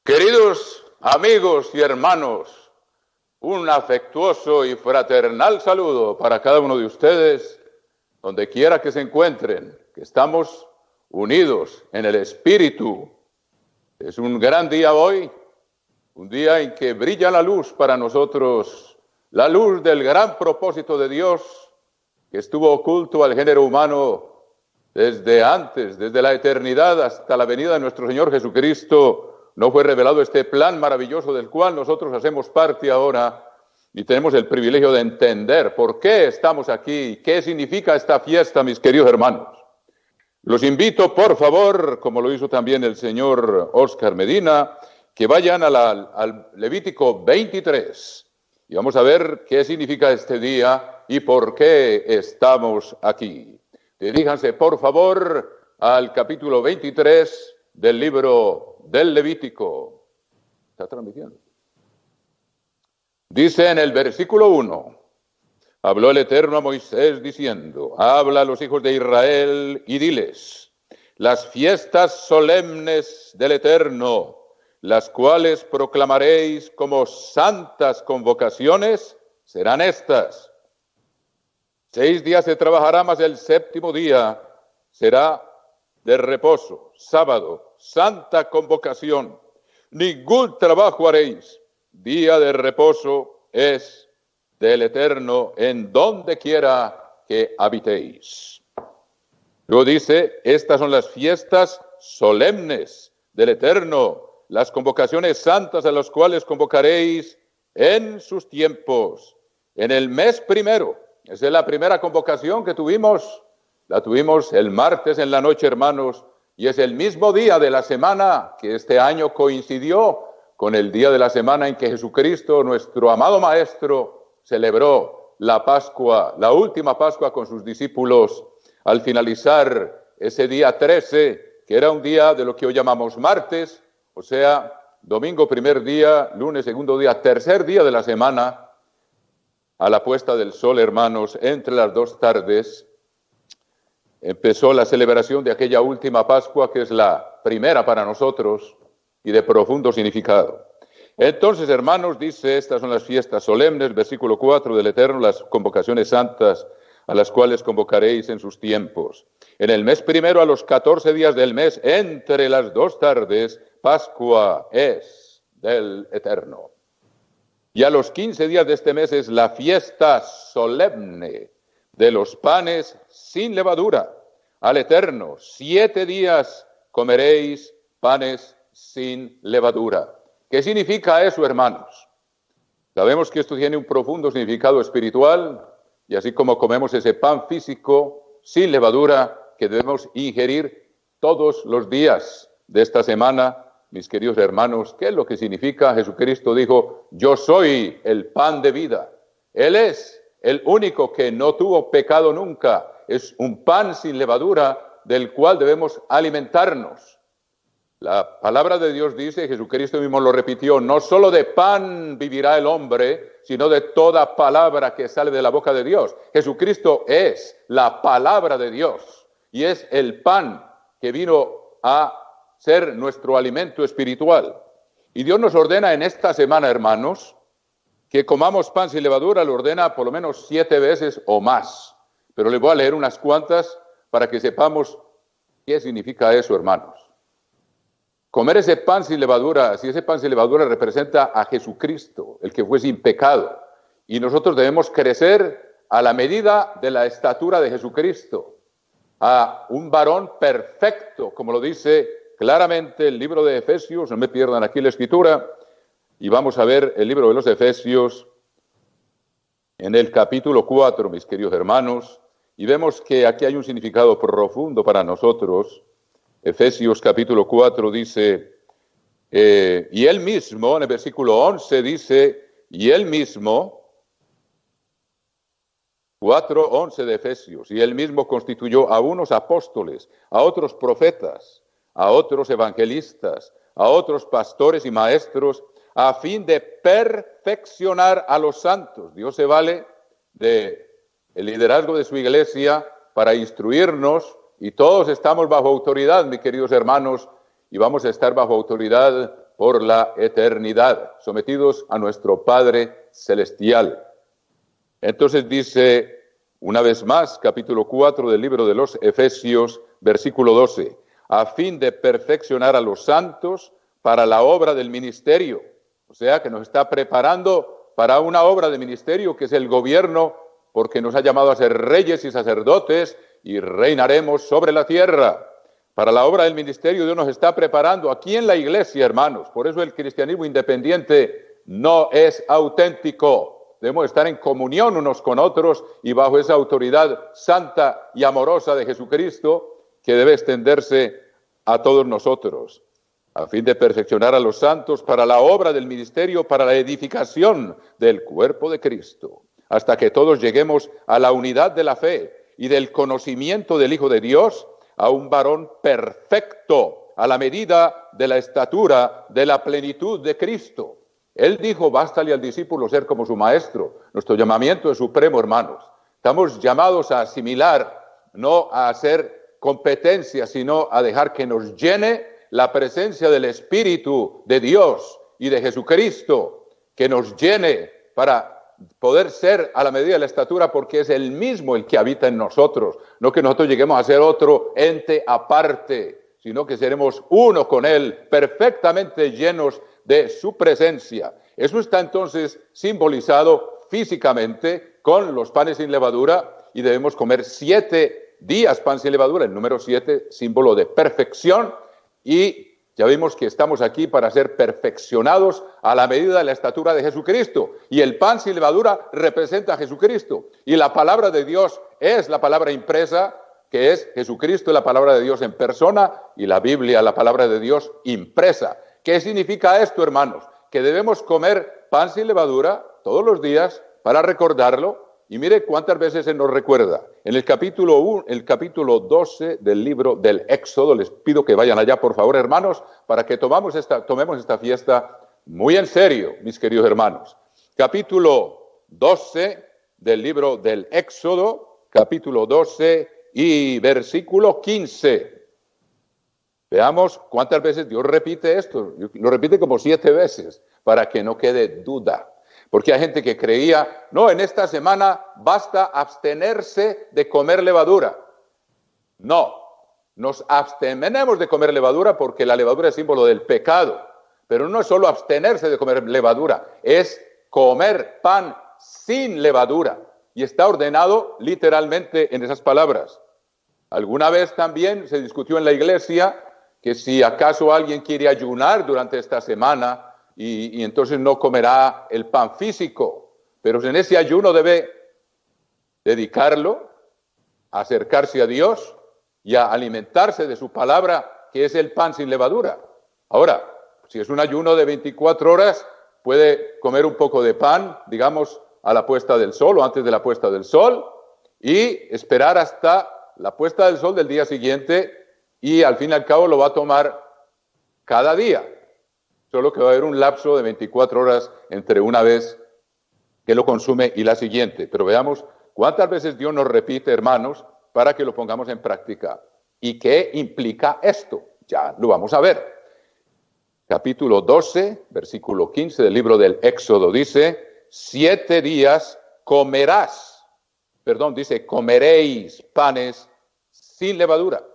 Queridos amigos y hermanos, un afectuoso y fraternal saludo para cada uno de ustedes, donde quiera que se encuentren, que estamos unidos en el Espíritu. Es un gran día hoy, un día en que brilla la luz para nosotros, la luz del gran propósito de Dios que estuvo oculto al género humano desde antes, desde la eternidad hasta la venida de nuestro Señor Jesucristo. No fue revelado este plan maravilloso del cual nosotros hacemos parte ahora y tenemos el privilegio de entender por qué estamos aquí, qué significa esta fiesta, mis queridos hermanos. Los invito, por favor, como lo hizo también el señor Oscar Medina, que vayan al Levítico 23 y vamos a ver qué significa este día y por qué estamos aquí. Diríjanse, por favor, al capítulo 23 del libro del Levítico. ¿Está transmitiendo? Dice en el versículo 1, habló el Eterno a Moisés diciendo, habla a los hijos de Israel y diles, las fiestas solemnes del Eterno, las cuales proclamaréis como santas convocaciones, serán estas. 6 días se trabajará, mas el séptimo día será de reposo, sábado, santa convocación. Ningún trabajo haréis. Día de reposo es del Eterno en donde quiera que habitéis. Luego dice, estas son las fiestas solemnes del Eterno, las convocaciones santas a las cuales convocaréis en sus tiempos. En el mes primero, esa es la primera convocación que tuvimos, la tuvimos el martes en la noche, hermanos, y es el mismo día de la semana que este año coincidió con el día de la semana en que Jesucristo, nuestro amado Maestro, celebró la Pascua, la última Pascua con sus discípulos, al finalizar ese día 13, que era un día de lo que hoy llamamos martes, o sea, domingo primer día, lunes segundo día, tercer día de la semana, a la puesta del sol, hermanos, entre las 2 tardes, empezó la celebración de aquella última Pascua, que es la primera para nosotros y de profundo significado. Entonces, hermanos, dice, estas son las fiestas solemnes, versículo 4 del Eterno, las convocaciones santas a las cuales convocaréis en sus tiempos. En el mes primero, a los 14 días del mes, entre las 2 tardes, Pascua es del Eterno. Y a los 15 días de este mes es la fiesta solemne de los panes sin levadura. Al Eterno, 7 días comeréis panes sin levadura. ¿Qué significa eso, hermanos? Sabemos que esto tiene un profundo significado espiritual, y así como comemos ese pan físico sin levadura que debemos ingerir todos los días de esta semana, mis queridos hermanos, ¿qué es lo que significa? Jesucristo dijo, yo soy el pan de vida. Él es el único que no tuvo pecado nunca. Es un pan sin levadura del cual debemos alimentarnos. La palabra de Dios dice, Jesucristo mismo lo repitió, no solo de pan vivirá el hombre, sino de toda palabra que sale de la boca de Dios. Jesucristo es la palabra de Dios y es el pan que vino a ser nuestro alimento espiritual. Y Dios nos ordena en esta semana, hermanos, que comamos pan sin levadura, lo ordena por lo menos 7 veces o más. Pero les voy a leer unas cuantas para que sepamos qué significa eso, hermanos. Comer ese pan sin levadura, si ese pan sin levadura representa a Jesucristo, el que fue sin pecado, y nosotros debemos crecer a la medida de la estatura de Jesucristo, a un varón perfecto, como lo dice claramente el libro de Efesios, no me pierdan aquí la escritura, y vamos a ver el libro de los Efesios en el capítulo 4, mis queridos hermanos, y vemos que aquí hay un significado profundo para nosotros. Efesios capítulo 4 dice, y él mismo, en el versículo 11 dice, y él mismo, 4:11 de Efesios, y él mismo constituyó a unos apóstoles, a otros profetas, a otros evangelistas, a otros pastores y maestros, a fin de perfeccionar a los santos. Dios se vale del liderazgo de su iglesia para instruirnos, y todos estamos bajo autoridad, mis queridos hermanos, y vamos a estar bajo autoridad por la eternidad, sometidos a nuestro Padre Celestial. Entonces dice, una vez más, capítulo 4 del libro de los Efesios, versículo 12, a fin de perfeccionar a los santos para la obra del ministerio. O sea, que nos está preparando para una obra de ministerio que es el gobierno, porque nos ha llamado a ser reyes y sacerdotes y reinaremos sobre la tierra. Para la obra del ministerio Dios nos está preparando aquí en la iglesia, hermanos. Por eso el cristianismo independiente no es auténtico. Debemos estar en comunión unos con otros y bajo esa autoridad santa y amorosa de Jesucristo que debe extenderse a todos nosotros, a fin de perfeccionar a los santos para la obra del ministerio, para la edificación del cuerpo de Cristo, hasta que todos lleguemos a la unidad de la fe y del conocimiento del Hijo de Dios, a un varón perfecto, a la medida de la estatura de la plenitud de Cristo. Él dijo, bástale al discípulo ser como su maestro. Nuestro llamamiento es supremo, hermanos. Estamos llamados a asimilar, no a hacer competencia, sino a dejar que nos llene la presencia del Espíritu de Dios y de Jesucristo, que nos llene para poder ser a la medida de la estatura, porque es el mismo el que habita en nosotros. No que nosotros lleguemos a ser otro ente aparte, sino que seremos uno con Él, perfectamente llenos de su presencia. Eso está entonces simbolizado físicamente con los panes sin levadura, y debemos comer 7 días pan sin levadura, el número 7, símbolo de perfección, y ya vimos que estamos aquí para ser perfeccionados a la medida de la estatura de Jesucristo, y el pan sin levadura representa a Jesucristo, y la palabra de Dios es la palabra impresa, que es Jesucristo, la palabra de Dios en persona, y la Biblia, la palabra de Dios impresa. ¿Qué significa esto, hermanos? Que debemos comer pan sin levadura todos los días para recordarlo. Y mire cuántas veces se nos recuerda. En el capítulo 12 del libro del Éxodo, les pido que vayan allá, por favor, hermanos, para que tomemos esta fiesta muy en serio, mis queridos hermanos. Capítulo 12 del libro del Éxodo, capítulo 12 y versículo 15. Veamos cuántas veces Dios repite esto. Lo repite como 7 veces para que no quede duda. Porque hay gente que creía, no, en esta semana basta abstenerse de comer levadura. No, nos abstenemos de comer levadura porque la levadura es símbolo del pecado. Pero no es solo abstenerse de comer levadura, es comer pan sin levadura. Y está ordenado literalmente en esas palabras. Alguna vez también se discutió en la iglesia que si acaso alguien quiere ayunar durante esta semana y entonces no comerá el pan físico, pero en ese ayuno debe dedicarlo a acercarse a Dios y a alimentarse de su palabra, que es el pan sin levadura. Ahora, si es un ayuno de 24 horas, puede comer un poco de pan, digamos, a la puesta del sol o antes de la puesta del sol, y esperar hasta la puesta del sol del día siguiente, y al fin y al cabo lo va a tomar cada día. Solo que va a haber un lapso de 24 horas entre una vez que lo consume y la siguiente. Pero veamos cuántas veces Dios nos repite, hermanos, para que lo pongamos en práctica. ¿Y qué implica esto? Ya lo vamos a ver. Capítulo 12, versículo 15 del libro del Éxodo dice, 7 días comeréis panes sin levadura.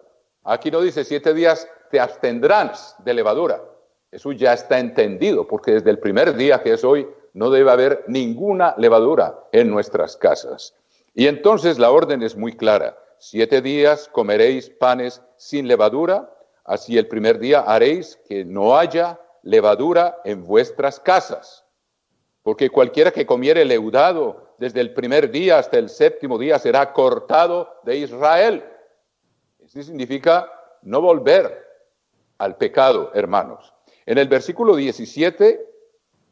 Aquí no dice 7 días te abstendrás de levadura. Eso ya está entendido, porque desde el primer día, que es hoy, no debe haber ninguna levadura en nuestras casas. Y entonces la orden es muy clara. 7 días comeréis panes sin levadura, así el primer día haréis que no haya levadura en vuestras casas. Porque cualquiera que comiere leudado desde el primer día hasta el 7º día será cortado de Israel. Esto significa no volver al pecado, hermanos. En el versículo 17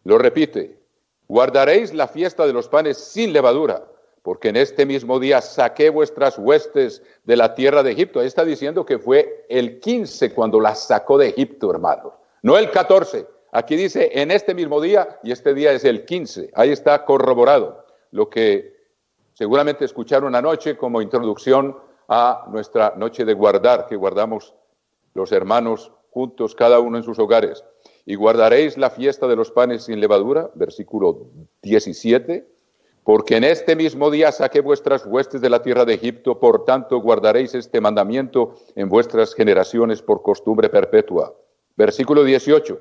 lo repite, guardaréis la fiesta de los panes sin levadura, porque en este mismo día saqué vuestras huestes de la tierra de Egipto. Ahí está diciendo que fue el 15 cuando las sacó de Egipto, hermanos, no el 14. Aquí dice en este mismo día, y este día es el 15. Ahí está corroborado lo que seguramente escucharon anoche como introducción a nuestra noche de guardar, que guardamos los hermanos juntos, cada uno en sus hogares. y guardaréis la fiesta de los panes sin levadura, versículo 17, porque en este mismo día saqué vuestras huestes de la tierra de Egipto, por tanto guardaréis este mandamiento en vuestras generaciones por costumbre perpetua. Versículo 18,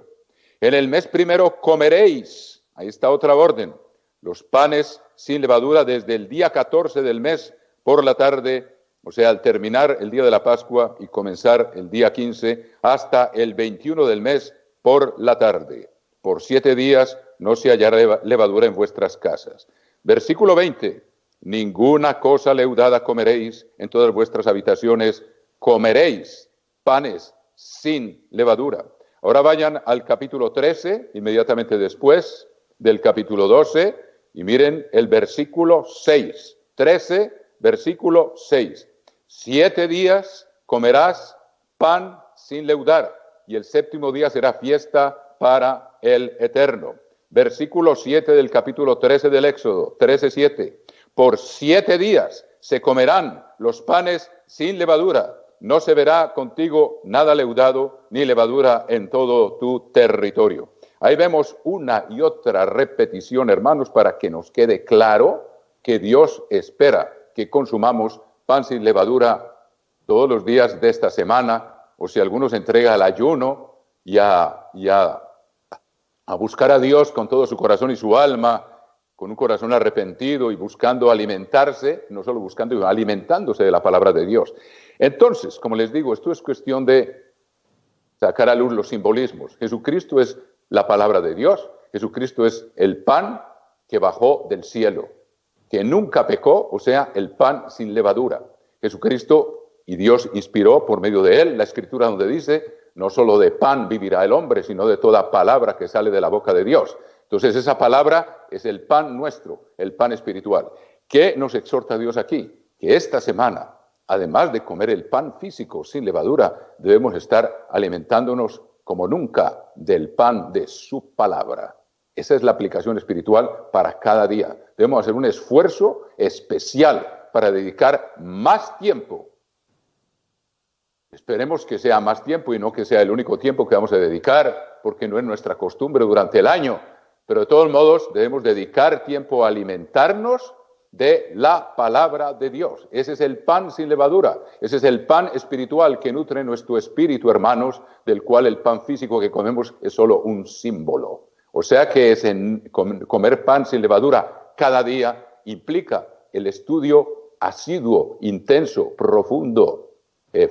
en el mes primero comeréis, ahí está otra orden, los panes sin levadura desde el día 14 del mes por la tarde, o sea, al terminar el día de la Pascua y comenzar el día 15, hasta el 21 del mes por la tarde. Por 7 días no se hallará levadura en vuestras casas. Versículo 20, ninguna cosa leudada comeréis en todas vuestras habitaciones, comeréis panes sin levadura. Ahora vayan al capítulo 13, inmediatamente después del capítulo 12, y miren el versículo 6, 13, versículo 6. 7 días comerás pan sin leudar, y el séptimo día será fiesta para el Eterno. Versículo 7 del capítulo 13 del Éxodo, 13:7. Por 7 días se comerán los panes sin levadura, no se verá contigo nada leudado ni levadura en todo tu territorio. Ahí vemos una y otra repetición, hermanos, para que nos quede claro que Dios espera que consumamos pan sin levadura todos los días de esta semana, o si alguno se entrega al ayuno y a buscar a Dios con todo su corazón y su alma, con un corazón arrepentido y buscando alimentarse, no solo buscando, sino alimentándose de la palabra de Dios. Entonces, como les digo, esto es cuestión de sacar a luz los simbolismos. Jesucristo es la palabra de Dios, Jesucristo es el pan que bajó del cielo, que nunca pecó, o sea, el pan sin levadura. Jesucristo y Dios inspiró por medio de él la escritura donde dice, no solo de pan vivirá el hombre, sino de toda palabra que sale de la boca de Dios. Entonces esa palabra es el pan nuestro, el pan espiritual. ¿Qué nos exhorta Dios aquí? Que esta semana, además de comer el pan físico sin levadura, debemos estar alimentándonos como nunca del pan de su palabra. Esa es la aplicación espiritual para cada día. Debemos hacer un esfuerzo especial para dedicar más tiempo. Esperemos que sea más tiempo y no que sea el único tiempo que vamos a dedicar, porque no es nuestra costumbre durante el año. Pero de todos modos debemos dedicar tiempo a alimentarnos de la palabra de Dios. Ese es el pan sin levadura. Ese es el pan espiritual que nutre nuestro espíritu, hermanos, del cual el pan físico que comemos es solo un símbolo. O sea que comer pan sin levadura cada día implica el estudio asiduo, intenso, profundo,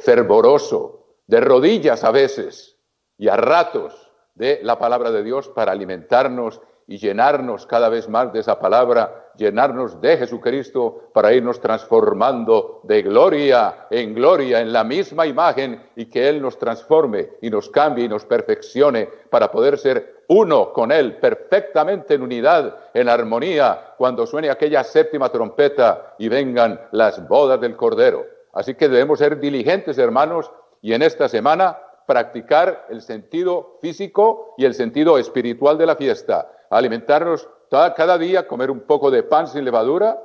fervoroso, de rodillas a veces y a ratos de la palabra de Dios para alimentarnos y llenarnos cada vez más de esa palabra, llenarnos de Jesucristo para irnos transformando de gloria en la misma imagen y que Él nos transforme y nos cambie y nos perfeccione para poder ser uno con Él, perfectamente en unidad, en armonía, cuando suene aquella séptima trompeta y vengan las bodas del Cordero. Así que debemos ser diligentes, hermanos, y en esta semana practicar el sentido físico y el sentido espiritual de la fiesta. Alimentarnos cada día, comer un poco de pan sin levadura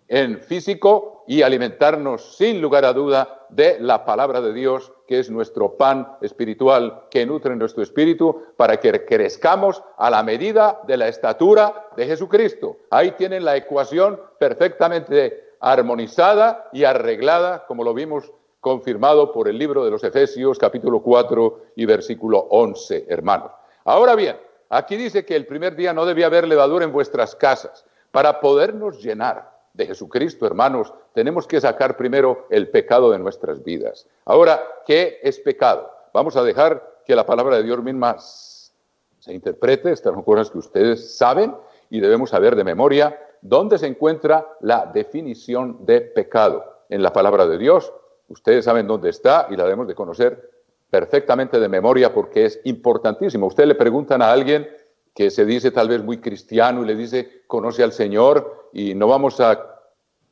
en físico y alimentarnos sin lugar a duda de la palabra de Dios, que es nuestro pan espiritual que nutre nuestro espíritu para que crezcamos a la medida de la estatura de Jesucristo. Ahí tienen la ecuación perfectamente armonizada y arreglada, como lo vimos confirmado por el libro de los Efesios, capítulo 4 y versículo 11, hermanos. Ahora bien, aquí dice que el primer día no debía haber levadura en vuestras casas. Para podernos llenar de Jesucristo, hermanos, tenemos que sacar primero el pecado de nuestras vidas. Ahora, ¿qué es pecado? Vamos a dejar que la palabra de Dios misma se interprete. Estas son cosas que ustedes saben y debemos saber de memoria. ¿Dónde se encuentra la definición de pecado? En la palabra de Dios. Ustedes saben dónde está y la debemos de conocer perfectamente de memoria porque es importantísimo. Ustedes le preguntan a alguien que se dice tal vez muy cristiano y le dice, conoce al Señor, y no vamos a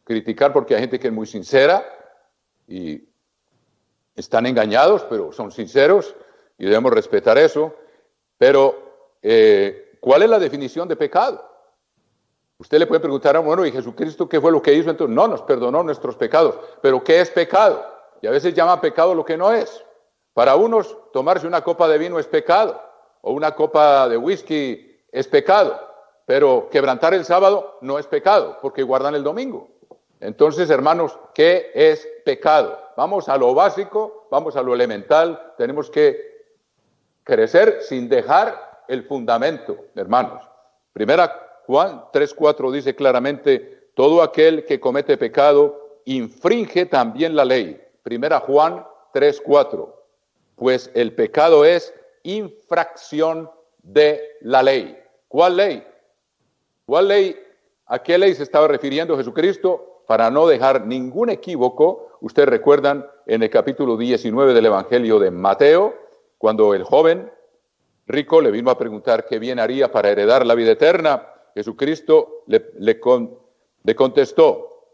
criticar porque hay gente que es muy sincera y están engañados, pero son sinceros y debemos respetar eso. Pero, ¿cuál es la definición de pecado? Usted le puede preguntar, bueno, ¿y Jesucristo qué fue lo que hizo? Entonces, no, nos perdonó nuestros pecados. ¿Pero qué es pecado? Y a veces llama pecado lo que no es. Para unos, tomarse una copa de vino es pecado. o una copa de whisky es pecado, pero quebrantar el sábado no es pecado, porque guardan el domingo. Entonces, hermanos, ¿qué es pecado? Vamos a lo básico, vamos a lo elemental, tenemos que crecer sin dejar el fundamento, hermanos. Primera Juan 3:4 dice claramente, todo aquel que comete pecado infringe también la ley. Primera Juan 3:4, pues el pecado es infracción de la ley. ¿Cuál ley? ¿Cuál ley? ¿A qué ley se estaba refiriendo Jesucristo? Para no dejar ningún equívoco, ustedes recuerdan en el capítulo 19 del Evangelio de Mateo, cuando el joven rico le vino a preguntar qué bien haría para heredar la vida eterna, Jesucristo le contestó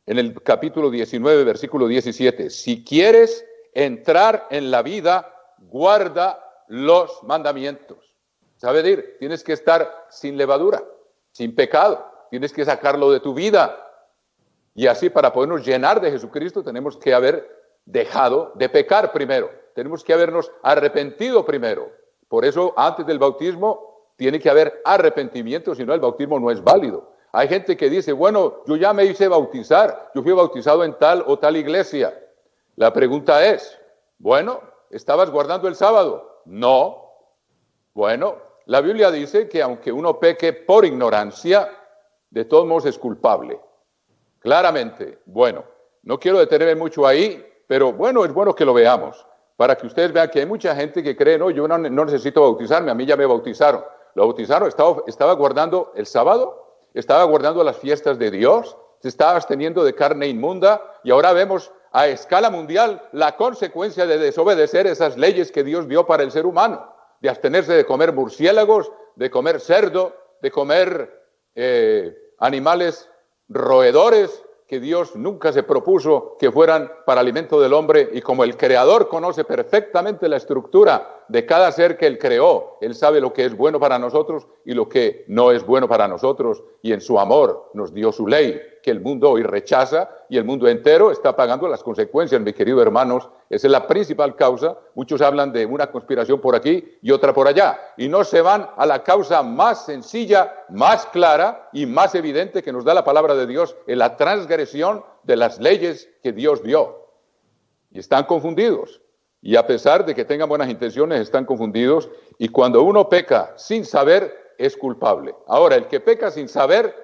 en el capítulo 19, versículo 17, si quieres entrar en la vida, guarda los mandamientos. ¿Sabe decir? Tienes que estar sin levadura, sin pecado, tienes que sacarlo de tu vida. Y así, para podernos llenar de Jesucristo, tenemos que haber dejado de pecar primero. Tenemos que habernos arrepentido primero. Por eso, antes del bautismo, tiene que haber arrepentimiento, si no, el bautismo no es válido. Hay gente que dice, bueno, yo ya me hice bautizar, yo fui bautizado en tal o tal iglesia. La pregunta es, bueno, ¿estabas guardando el sábado? No. Bueno, la Biblia dice que aunque uno peque por ignorancia, de todos modos es culpable. Claramente, bueno, no quiero detenerme mucho ahí, pero bueno, es bueno que lo veamos, para que ustedes vean que hay mucha gente que cree, no, yo no necesito bautizarme, a mí ya me bautizaron. Lo bautizaron, estaba guardando el sábado, estaba guardando las fiestas de Dios, se estaba absteniendo de carne inmunda, y ahora vemos a escala mundial la consecuencia de desobedecer esas leyes que Dios dio para el ser humano, de abstenerse de comer murciélagos, de comer cerdo, de comer animales roedores que Dios nunca se propuso que fueran para alimento del hombre, y como el Creador conoce perfectamente la estructura de cada ser que Él creó, Él sabe lo que es bueno para nosotros y lo que no es bueno para nosotros, y en su amor nos dio su ley, que el mundo hoy rechaza, y el mundo entero está pagando las consecuencias, mis queridos hermanos. Esa es la principal causa. Muchos hablan de una conspiración por aquí y otra por allá, y no se van a la causa más sencilla, más clara y más evidente que nos da la palabra de Dios, en la transgresión de las leyes que Dios dio. Y están confundidos, y a pesar de que tengan buenas intenciones, están confundidos, y cuando uno peca sin saber, es culpable. Ahora, el que peca sin saber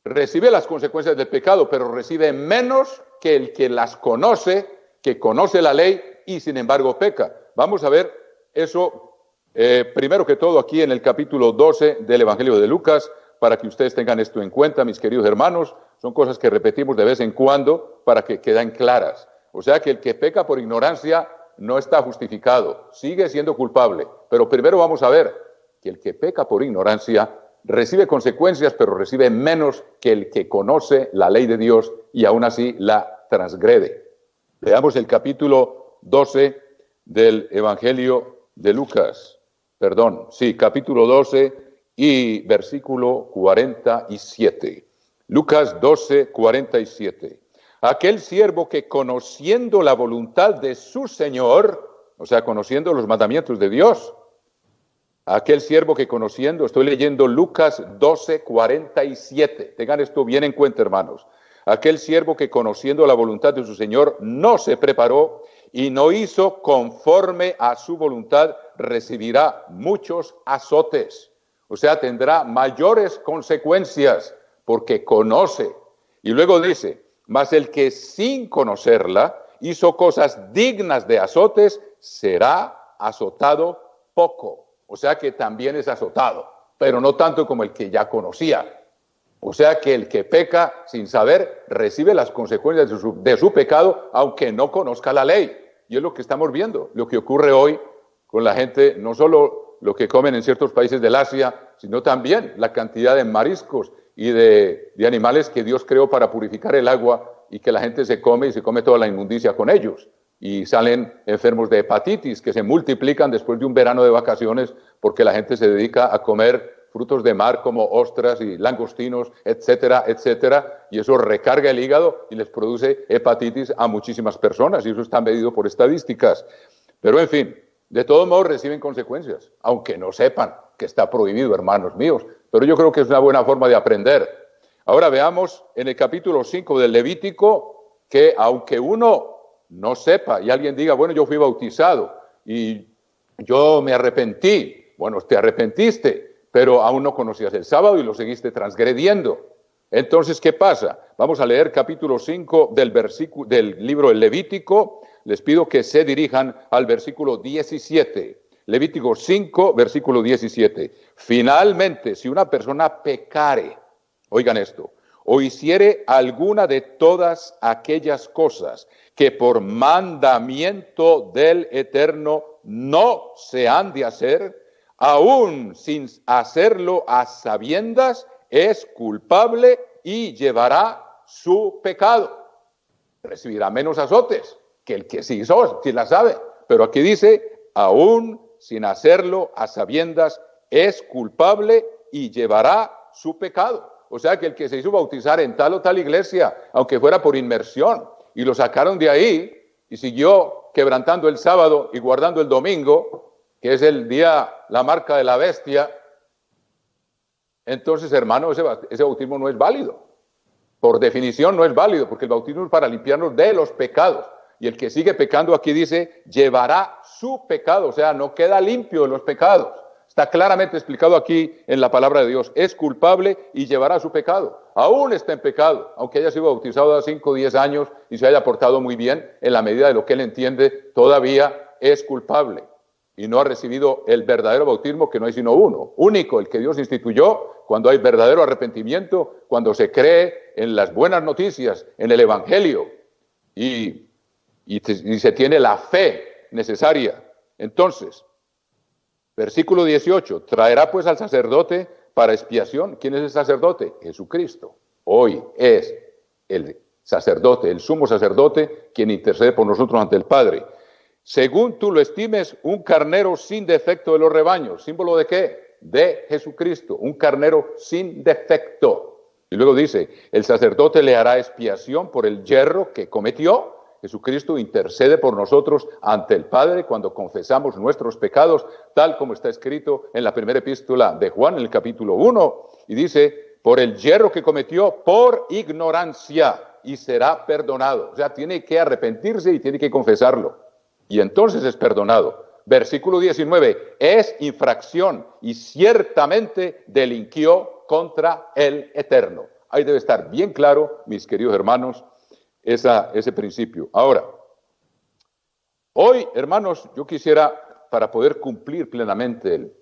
recibe las consecuencias del pecado, pero recibe menos que el que las conoce, que conoce la ley y sin embargo peca. Vamos a ver eso primero que todo aquí en el capítulo 12 del Evangelio de Lucas, para que ustedes tengan esto en cuenta, mis queridos hermanos. Son cosas que repetimos de vez en cuando para que queden claras. O sea que el que peca por ignorancia no está justificado, sigue siendo culpable. Pero primero vamos a ver que el que peca por ignorancia recibe consecuencias, pero recibe menos que el que conoce la ley de Dios y aún así la transgrede. Veamos el capítulo 12 del Evangelio de Lucas. Capítulo 12 y versículo 47. Lucas 12, 47. Aquel siervo que conociendo la voluntad de su Señor, o sea, conociendo los mandamientos de Dios, aquel siervo que conociendo, estoy leyendo Lucas 12, 47. Tengan esto bien en cuenta, hermanos. Aquel siervo que conociendo la voluntad de su Señor no se preparó y no hizo conforme a su voluntad, recibirá muchos azotes. O sea, tendrá mayores consecuencias porque conoce. Y luego dice, mas el que sin conocerla hizo cosas dignas de azotes, será azotado poco. O sea que también es azotado, pero no tanto como el que ya conocía. O sea que el que peca sin saber recibe las consecuencias de su pecado, aunque no conozca la ley. Y es lo que estamos viendo, lo que ocurre hoy con la gente, no solo lo que comen en ciertos países del Asia, sino también la cantidad de mariscos y de animales que Dios creó para purificar el agua, y que la gente se come y se come toda la inmundicia con ellos. Y salen enfermos de hepatitis que se multiplican después de un verano de vacaciones porque la gente se dedica a comer frutos de mar como ostras y langostinos, etcétera, etcétera, y eso recarga el hígado y les produce hepatitis a muchísimas personas, y eso está medido por estadísticas. Pero en fin, De todos modos reciben consecuencias, aunque no sepan que está prohibido, hermanos míos. Pero yo creo que es una buena forma de aprender. Ahora veamos en el capítulo 5 del Levítico que aunque uno no sepa y alguien diga, bueno, yo fui bautizado y yo me arrepentí. Bueno, te arrepentiste, pero aún no conocías el sábado y lo seguiste transgrediendo. Entonces, ¿qué pasa? Vamos a leer capítulo 5 del libro del Levítico. Les pido que se dirijan al versículo 17. Levítico 5, versículo 17. Finalmente, si una persona pecare, oigan esto, o hiciere alguna de todas aquellas cosas que por mandamiento del Eterno no se han de hacer, aún sin hacerlo a sabiendas, es culpable y llevará su pecado. Recibirá menos azotes que el que sí hizo, si la sabe. Pero aquí dice, aún sin hacerlo a sabiendas, es culpable y llevará su pecado. O sea que el que se hizo bautizar en tal o tal iglesia, aunque fuera por inmersión, y lo sacaron de ahí y siguió quebrantando el sábado y guardando el domingo, que es el día, la marca de la bestia, entonces, hermano, ese bautismo no es válido. Por definición no es válido, porque el bautismo es para limpiarnos de los pecados. Y el que sigue pecando aquí dice, llevará su pecado, o sea, no queda limpio de los pecados. Está claramente explicado aquí en la palabra de Dios. Es culpable y llevará su pecado. Aún está en pecado, aunque haya sido bautizado a 5 o 10 años y se haya portado muy bien, en la medida de lo que él entiende, todavía es culpable. Y no ha recibido el verdadero bautismo, que no hay sino uno, único, el que Dios instituyó cuando hay verdadero arrepentimiento, cuando se cree en las buenas noticias, en el Evangelio, y se tiene la fe necesaria. Entonces, versículo 18, traerá pues al sacerdote para expiación. ¿Quién es el sacerdote? Jesucristo. Hoy es el sacerdote, el sumo sacerdote, quien intercede por nosotros ante el Padre. Según tú lo estimes, un carnero sin defecto de los rebaños. ¿Símbolo de qué? De Jesucristo, un carnero sin defecto. Y luego dice, el sacerdote le hará expiación por el yerro que cometió. Jesucristo intercede por nosotros ante el Padre cuando confesamos nuestros pecados, tal como está escrito en la primera epístola de Juan, en el capítulo 1. Y dice, por el yerro que cometió por ignorancia, y será perdonado. O sea, tiene que arrepentirse y tiene que confesarlo. Y entonces es perdonado. Versículo 19, es infracción y ciertamente delinquió contra el Eterno. Ahí debe estar bien claro, mis queridos hermanos, ese principio. Ahora, hoy, hermanos, yo quisiera, para poder cumplir plenamente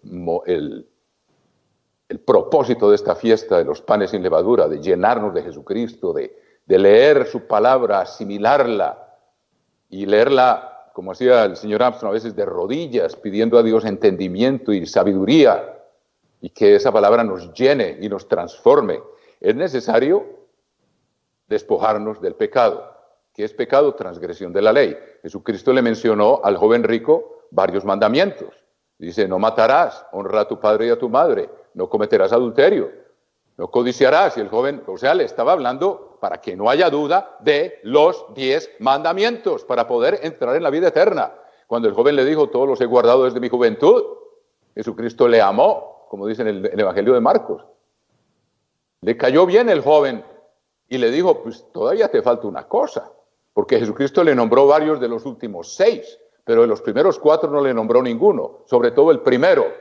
el propósito de esta fiesta de los panes sin levadura, de llenarnos de Jesucristo, de leer su palabra, asimilarla y leerla, como hacía el señor Armstrong, a veces de rodillas, pidiendo a Dios entendimiento y sabiduría, y que esa palabra nos llene y nos transforme. Es necesario despojarnos del pecado. ¿Qué es pecado? Transgresión de la ley. Jesucristo le mencionó al joven rico varios mandamientos. Dice, no matarás, honra a tu padre y a tu madre, no cometerás adulterio, no codiciarás. Y el joven, o sea, le estaba hablando para que no haya duda de los 10 mandamientos para poder entrar en la vida eterna. Cuando el joven le dijo, todos los he guardado desde mi juventud, Jesucristo le amó, como dice en el Evangelio de Marcos. Le cayó bien el joven y le dijo, pues todavía te falta una cosa, porque Jesucristo le nombró varios de los últimos 6, pero de los primeros 4 no le nombró ninguno, sobre todo el primero,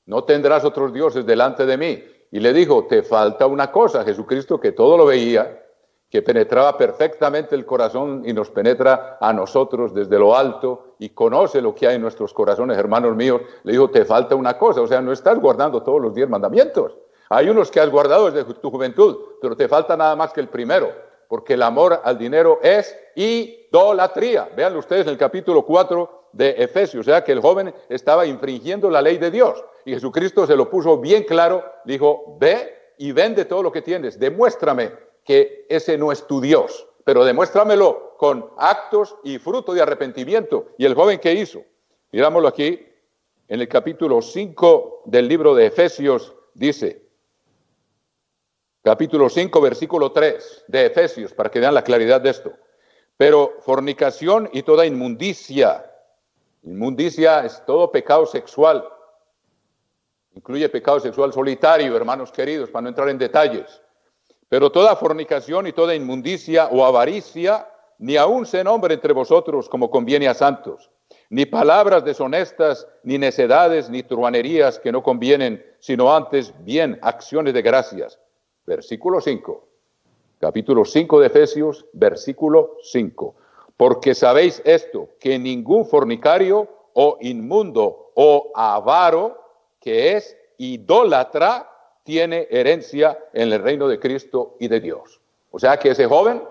no tendrás otros dioses delante de mí. Y le dijo, te falta una cosa. Jesucristo, que todo lo veía, que penetraba perfectamente el corazón y nos penetra a nosotros desde lo alto y conoce lo que hay en nuestros corazones, hermanos míos, le dijo, te falta una cosa, o sea, no estás guardando todos los 10 mandamientos. Hay unos que has guardado desde tu juventud, pero te falta nada más que el primero, porque el amor al dinero es idolatría. Véanlo ustedes en el capítulo 4 de Efesios, o sea, que el joven estaba infringiendo la ley de Dios, y Jesucristo se lo puso bien claro, dijo, ve y vende todo lo que tienes, demuéstrame que ese no es tu Dios, pero demuéstramelo con actos y fruto de arrepentimiento. ¿Y el joven qué hizo? Mirámoslo aquí, en el capítulo 5 del libro de Efesios, dice, capítulo 5, versículo 3 de Efesios, para que vean la claridad de esto. Pero fornicación y toda inmundicia Inmundicia es todo pecado sexual. Incluye pecado sexual solitario, hermanos queridos, para no entrar en detalles. Pero toda fornicación y toda inmundicia o avaricia, ni aun se nombre entre vosotros como conviene a santos, ni palabras deshonestas, ni necedades, ni truhanerías que no convienen, sino antes bien acciones de gracias. Versículo 5. Capítulo 5 de Efesios, versículo 5. Porque sabéis esto, que ningún fornicario o inmundo o avaro, que es idólatra, tiene herencia en el reino de Cristo y de Dios. O sea que ese joven,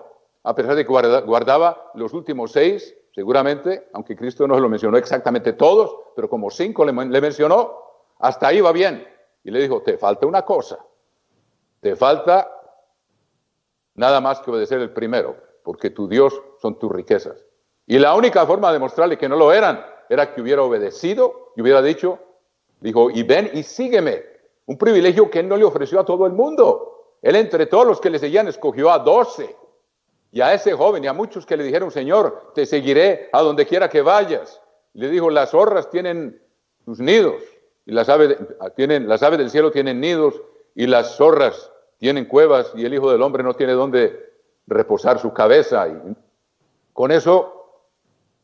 a pesar de que guardaba los últimos 6, seguramente, aunque Cristo no se lo mencionó exactamente todos, pero como 5 le mencionó, hasta ahí va bien. Y le dijo, te falta una cosa, te falta nada más que obedecer el primero, porque tu Dios son tus riquezas. Y la única forma de mostrarle que no lo eran, era que hubiera obedecido y hubiera dijo, y ven y sígueme. Un privilegio que él no le ofreció a todo el mundo. Él entre todos los que le seguían escogió a 12. Y a ese joven y a muchos que le dijeron, Señor, te seguiré a donde quiera que vayas. Le dijo, las zorras tienen sus nidos, y las aves del cielo tienen nidos, y las zorras tienen cuevas, y el Hijo del Hombre no tiene dónde reposar su cabeza. Y con eso,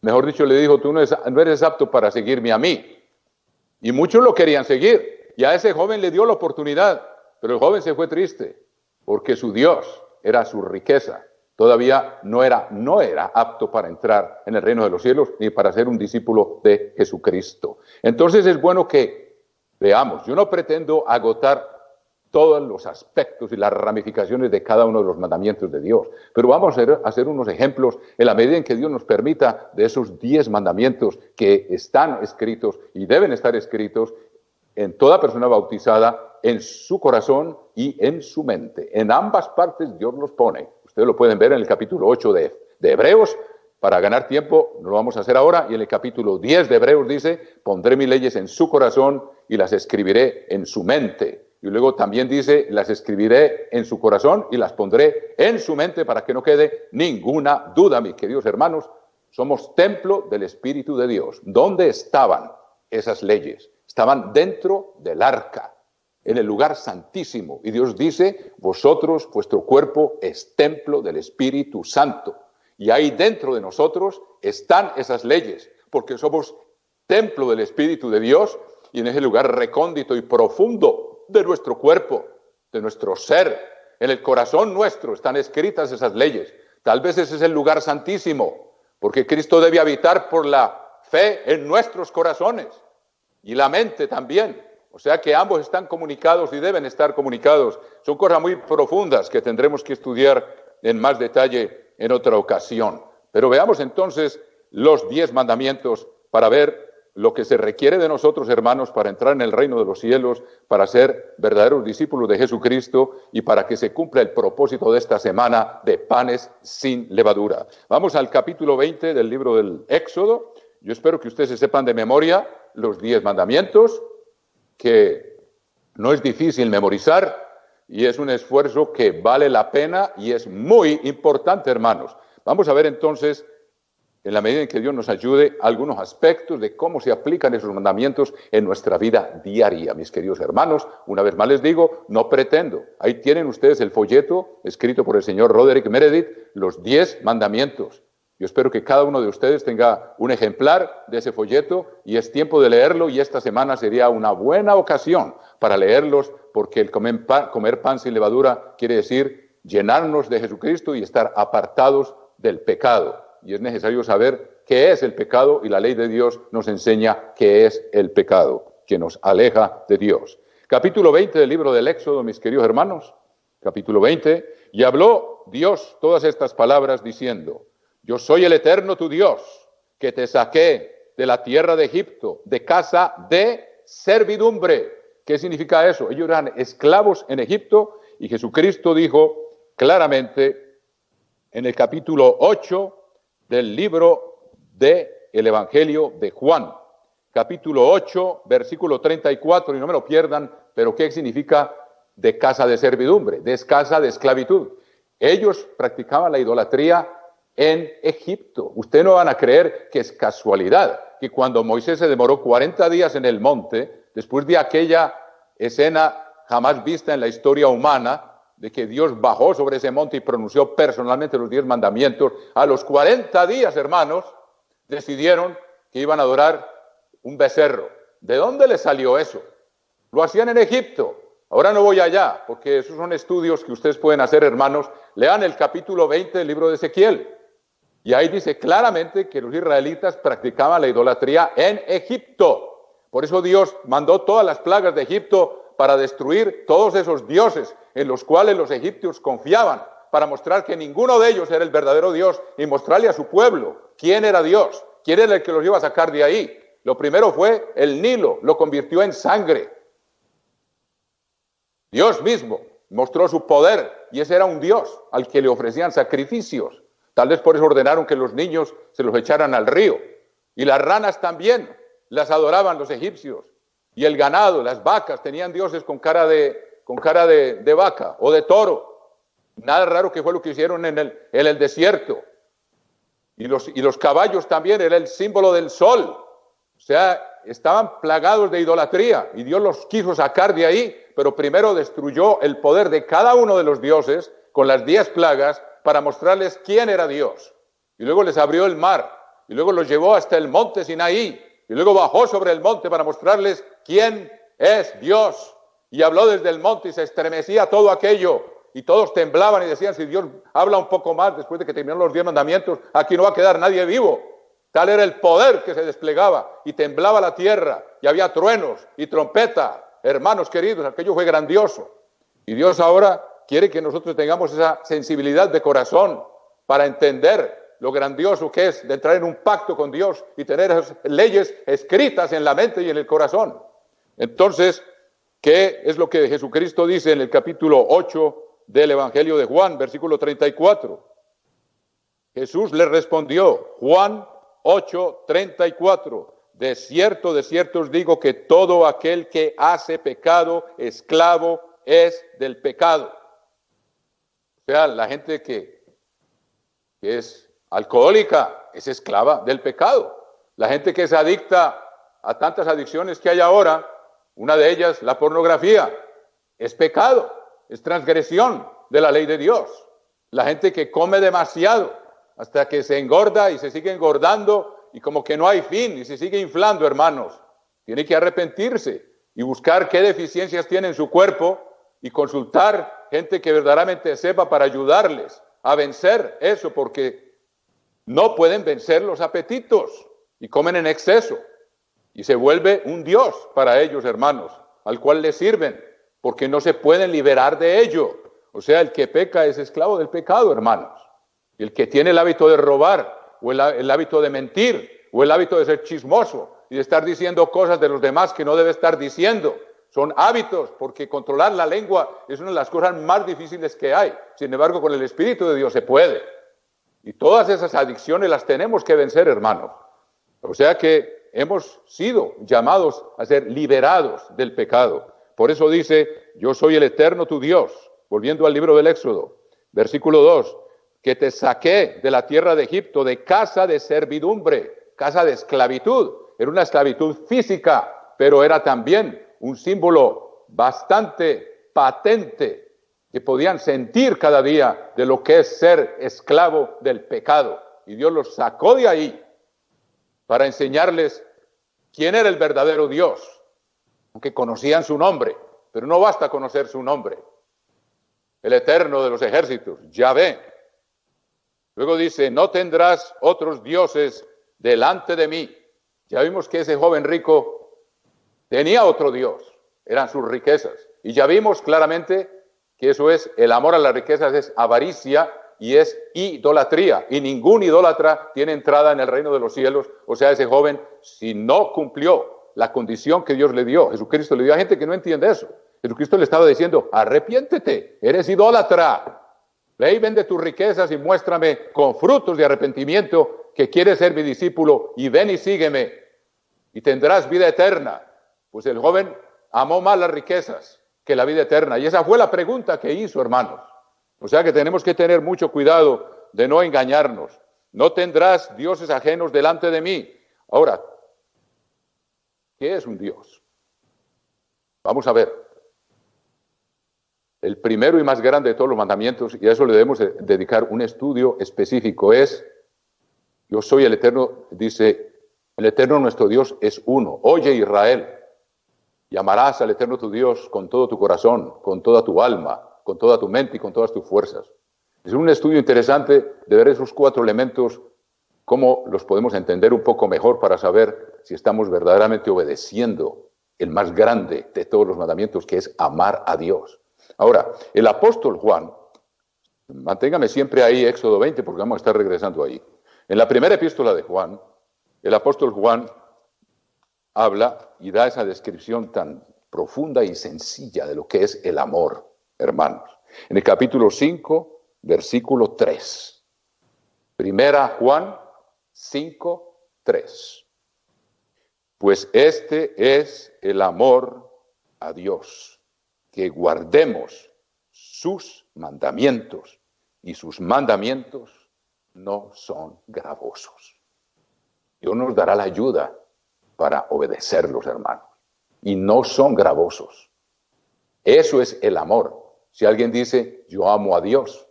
mejor dicho, le dijo, tú no eres apto para seguirme a mí. Y muchos lo querían seguir. Y a ese joven le dio la oportunidad, pero el joven se fue triste, porque su Dios era su riqueza. Todavía no era apto para entrar en el reino de los cielos, ni para ser un discípulo de Jesucristo. Entonces es bueno que veamos, yo no pretendo agotar todos los aspectos y las ramificaciones de cada uno de los mandamientos de Dios, pero vamos a hacer unos ejemplos en la medida en que Dios nos permita de esos 10 mandamientos que están escritos y deben estar escritos en toda persona bautizada, en su corazón y en su mente. En ambas partes Dios los pone. Ustedes lo pueden ver en el capítulo 8 de Hebreos. Para ganar tiempo, no lo vamos a hacer ahora. Y en el capítulo 10 de Hebreos dice, pondré mis leyes en su corazón y las escribiré en su mente. Y luego también dice, las escribiré en su corazón y las pondré en su mente para que no quede ninguna duda, mis queridos hermanos. Somos templo del Espíritu de Dios. ¿Dónde estaban esas leyes? Estaban dentro del arca, en el lugar santísimo. Y Dios dice, vosotros, vuestro cuerpo es templo del Espíritu Santo. Y ahí dentro de nosotros están esas leyes, porque somos templo del Espíritu de Dios, y en ese lugar recóndito y profundo de nuestro cuerpo, de nuestro ser, en el corazón nuestro están escritas esas leyes. Tal vez ese es el lugar santísimo, porque Cristo debe habitar por la fe en nuestros corazones. Y la mente también. O sea que ambos están comunicados y deben estar comunicados. Son cosas muy profundas que tendremos que estudiar en más detalle en otra ocasión. Pero veamos entonces los 10 mandamientos para ver lo que se requiere de nosotros, hermanos, para entrar en el reino de los cielos, para ser verdaderos discípulos de Jesucristo y para que se cumpla el propósito de esta semana de panes sin levadura. Vamos al capítulo 20 del libro del Éxodo. Yo espero que ustedes se sepan de memoria los 10 mandamientos, que no es difícil memorizar y es un esfuerzo que vale la pena y es muy importante, hermanos. Vamos a ver entonces, en la medida en que Dios nos ayude, algunos aspectos de cómo se aplican esos mandamientos en nuestra vida diaria, mis queridos hermanos. Una vez más les digo, no pretendo. Ahí tienen ustedes el folleto escrito por el señor Roderick Meredith, los 10 mandamientos. Yo espero que cada uno de ustedes tenga un ejemplar de ese folleto y es tiempo de leerlo, y esta semana sería una buena ocasión para leerlos, porque el comer pan sin levadura quiere decir llenarnos de Jesucristo y estar apartados del pecado. Y es necesario saber qué es el pecado, y la ley de Dios nos enseña qué es el pecado, que nos aleja de Dios. Capítulo 20 del libro del Éxodo, mis queridos hermanos. Capítulo 20. Y habló Dios todas estas palabras diciendo: yo soy el Eterno tu Dios, que te saqué de la tierra de Egipto, de casa de servidumbre. ¿Qué significa eso? Ellos eran esclavos en Egipto, y Jesucristo dijo claramente en el capítulo 8 del libro del Evangelio de Juan, capítulo 8, versículo 34, y no me lo pierdan, pero ¿qué significa de casa de servidumbre? De casa de esclavitud. Ellos practicaban la idolatría en Egipto. Ustedes no van a creer que es casualidad que cuando Moisés se demoró 40 días en el monte, después de aquella escena jamás vista en la historia humana, de que Dios bajó sobre ese monte y pronunció personalmente los 10 mandamientos, a los 40 días, hermanos, decidieron que iban a adorar un becerro. ¿De dónde les salió eso? Lo hacían en Egipto. Ahora no voy allá, porque esos son estudios que ustedes pueden hacer, hermanos. Lean el capítulo 20 del libro de Ezequiel. Y ahí dice claramente que los israelitas practicaban la idolatría en Egipto. Por eso Dios mandó todas las plagas de Egipto para destruir todos esos dioses en los cuales los egipcios confiaban, para mostrar que ninguno de ellos era el verdadero Dios y mostrarle a su pueblo quién era Dios, quién era el que los iba a sacar de ahí. Lo primero fue el Nilo, lo convirtió en sangre. Dios mismo mostró su poder y ese era un Dios al que le ofrecían sacrificios. Tal vez por eso ordenaron que los niños se los echaran al río. Y las ranas también las adoraban los egipcios. Y el ganado, las vacas, tenían dioses con cara de vaca o de toro. Nada raro que fue lo que hicieron en el desierto. Y los caballos también, era el símbolo del sol. O sea, estaban plagados de idolatría y Dios los quiso sacar de ahí, pero primero destruyó el poder de cada uno de los dioses con las 10 plagas para mostrarles quién era Dios. Y luego les abrió el mar y luego los llevó hasta el monte Sinaí y luego bajó sobre el monte para mostrarles quién es Dios. Y habló desde el monte y se estremecía todo aquello. Y todos temblaban y decían, si Dios habla un poco más después de que terminaron los 10 mandamientos, aquí no va a quedar nadie vivo. Tal era el poder que se desplegaba y temblaba la tierra y había truenos y trompeta. Hermanos queridos, aquello fue grandioso. Y Dios ahora quiere que nosotros tengamos esa sensibilidad de corazón para entender lo grandioso que es de entrar en un pacto con Dios y tener esas leyes escritas en la mente y en el corazón. Entonces, ¿qué es lo que Jesucristo dice en el capítulo 8 del Evangelio de Juan, versículo 34? Jesús le respondió, Juan 8:34, de cierto os digo que todo aquel que hace pecado, esclavo es del pecado. O sea, la gente que es alcohólica es esclava del pecado. La gente que es adicta a tantas adicciones que hay ahora, una de ellas, la pornografía, es pecado, es transgresión de la ley de Dios. La gente que come demasiado hasta que se engorda y se sigue engordando y como que no hay fin y se sigue inflando, hermanos, tiene que arrepentirse y buscar qué deficiencias tiene en su cuerpo y consultar gente que verdaderamente sepa para ayudarles a vencer eso, porque no pueden vencer los apetitos y comen en exceso y se vuelve un Dios para ellos, hermanos, al cual les sirven, porque no se pueden liberar de ello. O sea, el que peca es esclavo del pecado, hermanos. El que tiene el hábito de robar, o el hábito de mentir, o el hábito de ser chismoso y de estar diciendo cosas de los demás que no debe estar diciendo, son hábitos, porque controlar la lengua es una de las cosas más difíciles que hay. Sin embargo, con el Espíritu de Dios se puede. Y todas esas adicciones las tenemos que vencer, hermanos. O sea que hemos sido llamados a ser liberados del pecado. Por eso dice, yo soy el eterno tu Dios, volviendo al libro del Éxodo, versículo 2, que te saqué de la tierra de Egipto, de casa de servidumbre, casa de esclavitud. Era una esclavitud física, pero era también un símbolo bastante patente que podían sentir cada día de lo que es ser esclavo del pecado. Y Dios los sacó de ahí para enseñarles quién era el verdadero Dios, aunque conocían su nombre, pero no basta conocer su nombre. El Eterno de los ejércitos, Yahvé. Luego dice, no tendrás otros dioses delante de mí. Ya vimos que ese joven rico tenía otro Dios, eran sus riquezas. Y ya vimos claramente que eso es, el amor a las riquezas es avaricia y es idolatría. Y ningún idólatra tiene entrada en el reino de los cielos. O sea, ese joven, si no cumplió la condición que Dios le dio, Jesucristo le dio a gente que no entiende eso. Jesucristo le estaba diciendo, arrepiéntete, eres idólatra. Ve y vende tus riquezas y muéstrame con frutos de arrepentimiento que quieres ser mi discípulo y ven y sígueme y tendrás vida eterna. Pues el joven amó más las riquezas que la vida eterna. Y esa fue la pregunta que hizo, hermanos. O sea que tenemos que tener mucho cuidado de no engañarnos. No tendrás dioses ajenos delante de mí. Ahora, ¿Qué es un Dios? Vamos a ver. El primero y más grande de todos los mandamientos, y a eso le debemos dedicar un estudio específico, es: yo soy el Eterno, dice, el Eterno nuestro Dios es uno. Oye, Israel, y amarás al Eterno tu Dios con todo tu corazón, con toda tu alma, con toda tu mente y con todas tus fuerzas. Es un estudio interesante de ver esos 4 elementos, cómo los podemos entender un poco mejor para saber si estamos verdaderamente obedeciendo el más grande de todos los mandamientos, que es amar a Dios. Ahora, el apóstol Juan, manténgame siempre ahí, Éxodo 20, porque vamos a estar regresando ahí. En la primera epístola de Juan, el apóstol Juan habla y da esa descripción tan profunda y sencilla de lo que es el amor, hermanos. En el capítulo 5, versículo 3. Primera Juan 5, 3. Pues este es el amor a Dios, que guardemos sus mandamientos, y sus mandamientos no son gravosos. Dios nos dará la ayuda para obedecerlos, hermanos, y no son gravosos. Eso es el amor. Si alguien dice, yo amo a Dios,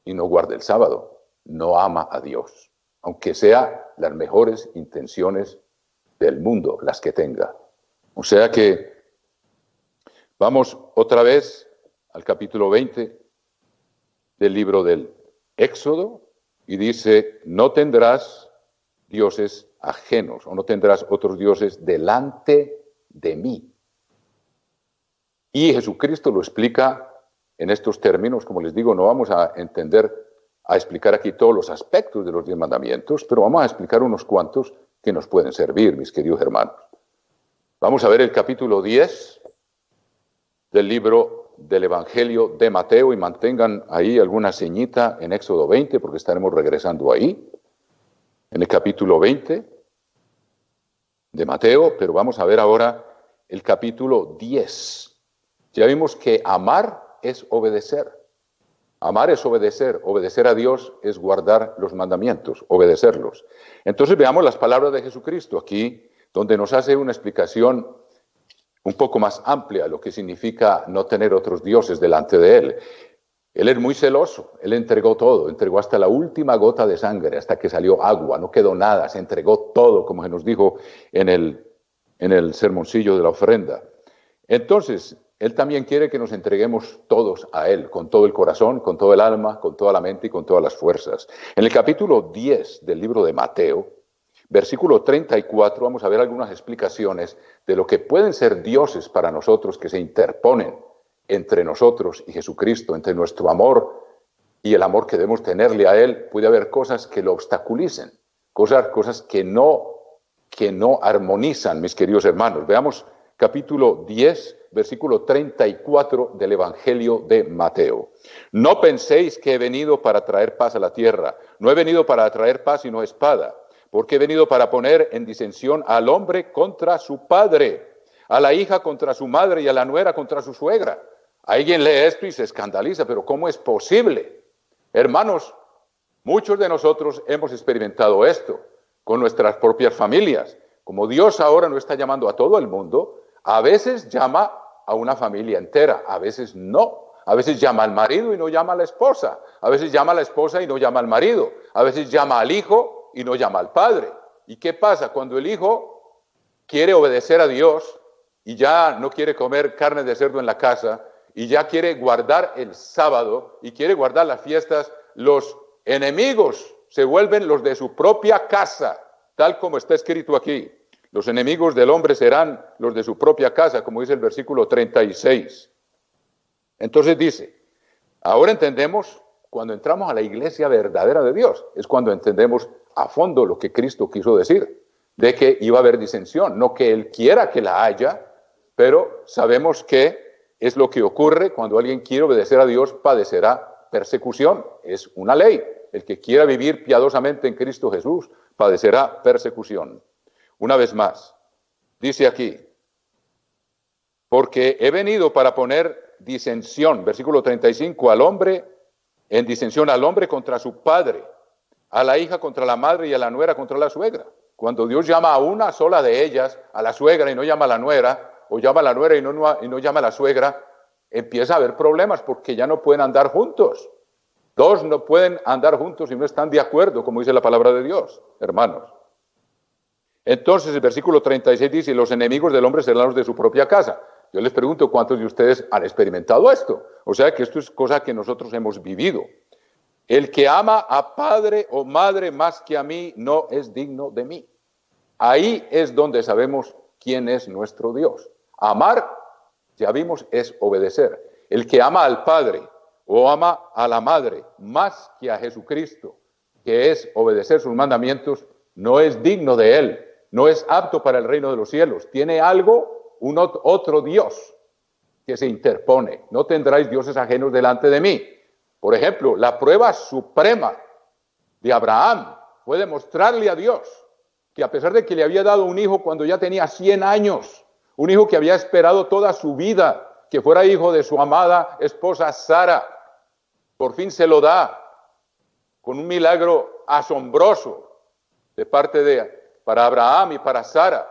y no guarda el sábado, no ama a Dios, aunque sea las mejores intenciones del mundo las que tenga. O sea que vamos otra vez al capítulo 20 del libro del Éxodo, y dice, no tendrás dioses ajenos, o no tendrás otros dioses delante de mí. Y Jesucristo lo explica en estos términos. Como les digo, no vamos a explicar aquí todos los aspectos de los 10 mandamientos, pero vamos a explicar unos cuantos que nos pueden servir, mis queridos hermanos. Vamos a ver el capítulo 10 del libro del Evangelio de Mateo, y mantengan ahí alguna señita en Éxodo 20, porque estaremos regresando ahí, en el capítulo 20 de Mateo, pero vamos a ver ahora el capítulo 10. Ya vimos que amar es obedecer. Amar es obedecer. Obedecer a Dios es guardar los mandamientos, obedecerlos. Entonces veamos las palabras de Jesucristo aquí, donde nos hace una explicación un poco más amplia de lo que significa no tener otros dioses delante de Él. Él es muy celoso, Él entregó todo, entregó hasta la última gota de sangre, hasta que salió agua, no quedó nada, se entregó todo, como se nos dijo en el sermoncillo de la ofrenda. Entonces, Él también quiere que nos entreguemos todos a Él, con todo el corazón, con todo el alma, con toda la mente y con todas las fuerzas. En el capítulo 10 del libro de Mateo, versículo 34, vamos a ver algunas explicaciones de lo que pueden ser dioses para nosotros, que se interponen entre nosotros y Jesucristo, entre nuestro amor y el amor que debemos tenerle a Él. Puede haber cosas que lo obstaculicen, cosas que no armonizan, mis queridos hermanos. Veamos capítulo 10, versículo 34 del Evangelio de Mateo. No penséis que he venido para traer paz a la tierra. No he venido para traer paz sino espada, porque he venido para poner en disensión al hombre contra su padre, a la hija contra su madre y a la nuera contra su suegra. Alguien lee esto y se escandaliza, pero ¿cómo es posible? Hermanos, muchos de nosotros hemos experimentado esto con nuestras propias familias. Como Dios ahora no está llamando a todo el mundo, a veces llama a una familia entera, a veces no. A veces llama al marido y no llama a la esposa. A veces llama a la esposa y no llama al marido. A veces llama al hijo y no llama al padre. ¿Y qué pasa? Cuando el hijo quiere obedecer a Dios y ya no quiere comer carne de cerdo en la casa, y ya quiere guardar el sábado y quiere guardar las fiestas, los enemigos se vuelven los de su propia casa, tal como está escrito aquí. Los enemigos del hombre serán los de su propia casa, como dice el versículo 36. Entonces dice, ahora entendemos, cuando entramos a la iglesia verdadera de Dios, es cuando entendemos a fondo lo que Cristo quiso decir, de que iba a haber disensión, no que Él quiera que la haya, pero sabemos que es lo que ocurre cuando alguien quiere obedecer a Dios, padecerá persecución. Es una ley. El que quiera vivir piadosamente en Cristo Jesús, padecerá persecución. Una vez más, dice aquí, porque he venido para poner disensión, versículo 35, en disensión al hombre contra su padre, a la hija contra la madre y a la nuera contra la suegra. cuando Dios llama a una sola de ellas, a la suegra y no llama a la nuera, o llama a la nuera y no llama a la suegra, empieza a haber problemas porque ya no pueden andar juntos. Dos no pueden andar juntos y no están de acuerdo, como dice la palabra de Dios, hermanos. Entonces el versículo 36 dice, los enemigos del hombre serán los de su propia casa. Yo les pregunto, ¿cuántos de ustedes han experimentado esto? O sea que esto es cosa que nosotros hemos vivido. El que ama a padre o madre más que a mí no es digno de mí. Ahí es donde sabemos quién es nuestro Dios. Amar, ya vimos, es obedecer. El que ama al padre o ama a la madre más que a Jesucristo, que es obedecer sus mandamientos, no es digno de él, no es apto para el reino de los cielos. Tiene algo, otro Dios que se interpone. No tendráis dioses ajenos delante de mí. Por ejemplo, la prueba suprema de Abraham fue demostrarle a Dios que a pesar de que le había dado un hijo cuando ya tenía 100 años, un hijo que había esperado toda su vida, que fuera hijo de su amada esposa Sara, por fin se lo da con un milagro asombroso de parte para Abraham y para Sara.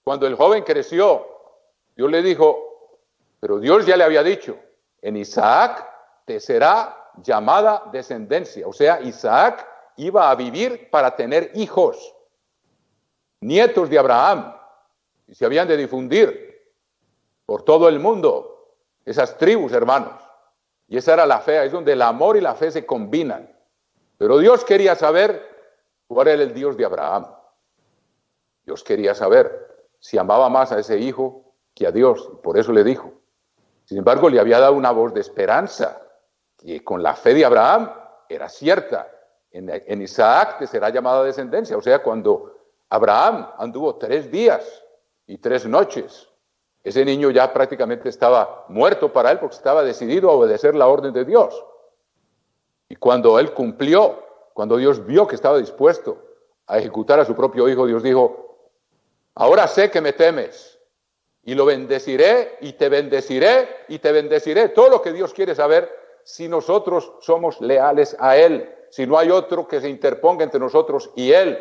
Cuando el joven creció, Dios le dijo, pero Dios ya le había dicho, en Isaac te será llamada descendencia. O sea, Isaac iba a vivir para tener hijos, nietos de Abraham, y se habían de difundir por todo el mundo, esas tribus, hermanos. Y esa era la fe, es donde el amor y la fe se combinan. Pero Dios quería saber cuál era el Dios de Abraham. Dios quería saber si amaba más a ese hijo que a Dios, y por eso le dijo. Sin embargo, le había dado una voz de esperanza, que con la fe de Abraham era cierta. En Isaac te será llamada descendencia. O sea, cuando Abraham anduvo 3 días y 3 noches, ese niño ya prácticamente estaba muerto para él porque estaba decidido a obedecer la orden de Dios. Y cuando él cumplió, cuando Dios vio que estaba dispuesto a ejecutar a su propio hijo, Dios dijo, ahora sé que me temes. Y lo bendeciré, y te bendeciré, y te bendeciré. Todo lo que Dios quiere saber, si nosotros somos leales a Él, si no hay otro que se interponga entre nosotros y Él.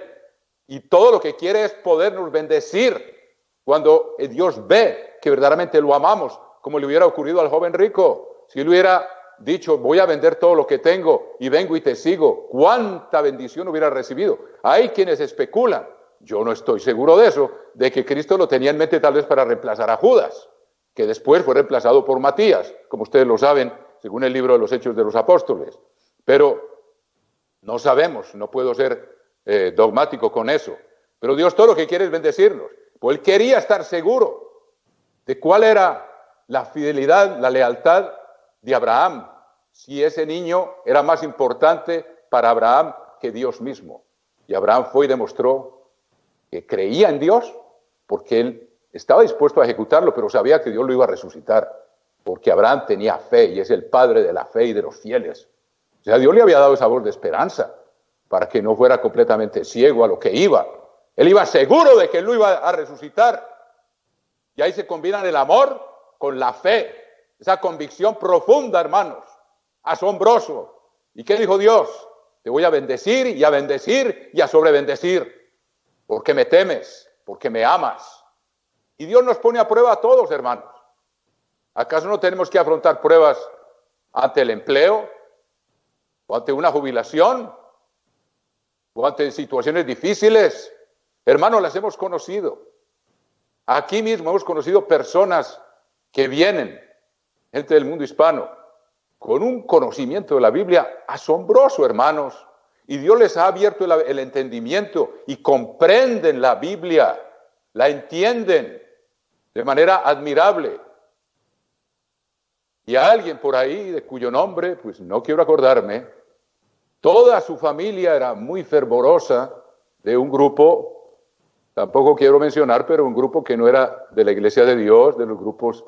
Y todo lo que quiere es podernos bendecir cuando Dios ve que verdaderamente lo amamos, como le hubiera ocurrido al joven rico. Si él hubiera dicho, voy a vender todo lo que tengo y vengo y te sigo, ¿cuánta bendición hubiera recibido? Hay quienes especulan. Yo no estoy seguro de eso, de que Cristo lo tenía en mente tal vez para reemplazar a Judas, que después fue reemplazado por Matías, como ustedes lo saben, según el libro de los Hechos de los Apóstoles. Pero no sabemos, no puedo ser dogmático con eso. Pero Dios todo lo que quiere es bendecirnos. Pues él quería estar seguro de cuál era la fidelidad, la lealtad de Abraham, si ese niño era más importante para Abraham que Dios mismo. Y Abraham fue y demostró que creía en Dios, porque él estaba dispuesto a ejecutarlo, pero sabía que Dios lo iba a resucitar, porque Abraham tenía fe, y es el padre de la fe y de los fieles. O sea, Dios le había dado esa voz de esperanza, para que no fuera completamente ciego a lo que iba. Él iba seguro de que él lo iba a resucitar. Y ahí se combinan el amor con la fe, esa convicción profunda, hermanos, asombroso. ¿Y qué dijo Dios? Te voy a bendecir y a sobrebendecir. Porque me temes, porque me amas. Y Dios nos pone a prueba a todos, hermanos. ¿Acaso no tenemos que afrontar pruebas ante el empleo? ¿O ante una jubilación? ¿O ante situaciones difíciles? Hermanos, las hemos conocido. Aquí mismo hemos conocido personas que vienen, gente del mundo hispano, con un conocimiento de la Biblia asombroso, hermanos. Y Dios les ha abierto el entendimiento y comprenden la Biblia, la entienden de manera admirable. Y a alguien por ahí, de cuyo nombre, pues no quiero acordarme, toda su familia era muy fervorosa de un grupo, tampoco quiero mencionar, pero un grupo que no era de la Iglesia de Dios, de los grupos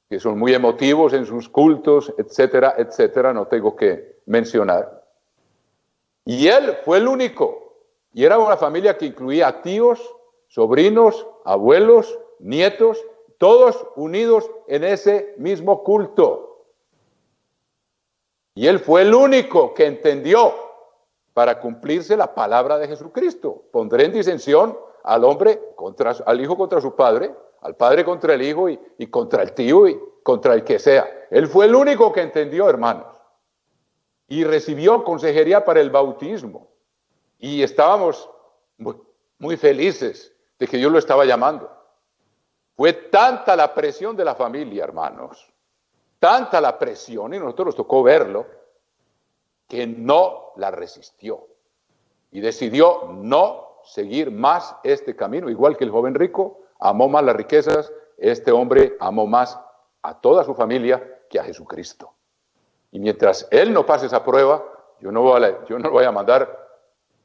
que son muy emotivos en sus cultos, etcétera, etcétera, no tengo que mencionar. Y él fue el único, y era una familia que incluía tíos, sobrinos, abuelos, nietos, todos unidos en ese mismo culto. Y él fue el único que entendió para cumplirse la palabra de Jesucristo. Pondré en disensión al hombre al hijo contra su padre, al padre contra el hijo y contra el tío y contra el que sea. Él fue el único que entendió, hermanos, y recibió consejería para el bautismo. Y estábamos muy felices de que Dios lo estaba llamando. Fue tanta la presión de la familia, hermanos, tanta la presión, y nosotros nos tocó verlo, que no la resistió y decidió no seguir más este camino. Igual que el joven rico amó más las riquezas, este hombre amó más a toda su familia que a Jesucristo. Y mientras él no pase esa prueba, yo no lo voy a mandar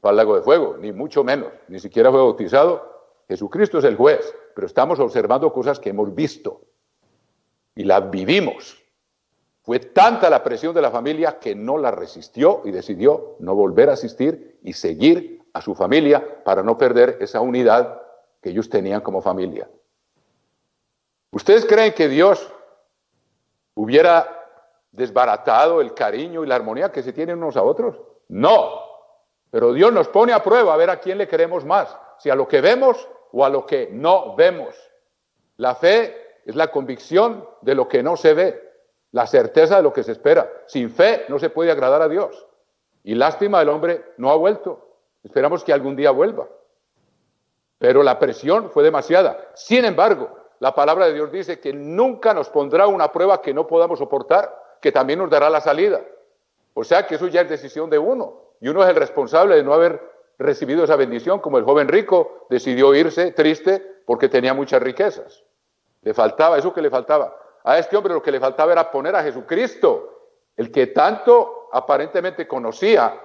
para el lago de fuego, ni mucho menos, ni siquiera fue bautizado. Jesucristo es el juez, pero estamos observando cosas que hemos visto y las vivimos. Fue tanta la presión de la familia que no la resistió y decidió no volver a asistir y seguir a su familia para no perder esa unidad que ellos tenían como familia. ¿Ustedes creen que Dios hubiera desbaratado el cariño y la armonía que se tienen unos a otros? No, pero Dios nos pone a prueba a ver a quién le queremos más, si a lo que vemos o a lo que no vemos. La fe es la convicción de lo que no se ve, la certeza de lo que se espera. Sin fe no se puede agradar a Dios. Y lástima, el hombre no ha vuelto. Esperamos que algún día vuelva. Pero la presión fue demasiada. Sin embargo, la palabra de Dios dice que nunca nos pondrá una prueba que no podamos soportar, que también nos dará la salida. O sea que eso ya es decisión de uno. Y uno es el responsable de no haber recibido esa bendición, como el joven rico decidió irse triste porque tenía muchas riquezas. Le faltaba, eso que le faltaba. A este hombre lo que le faltaba era poner a Jesucristo, el que tanto aparentemente conocía,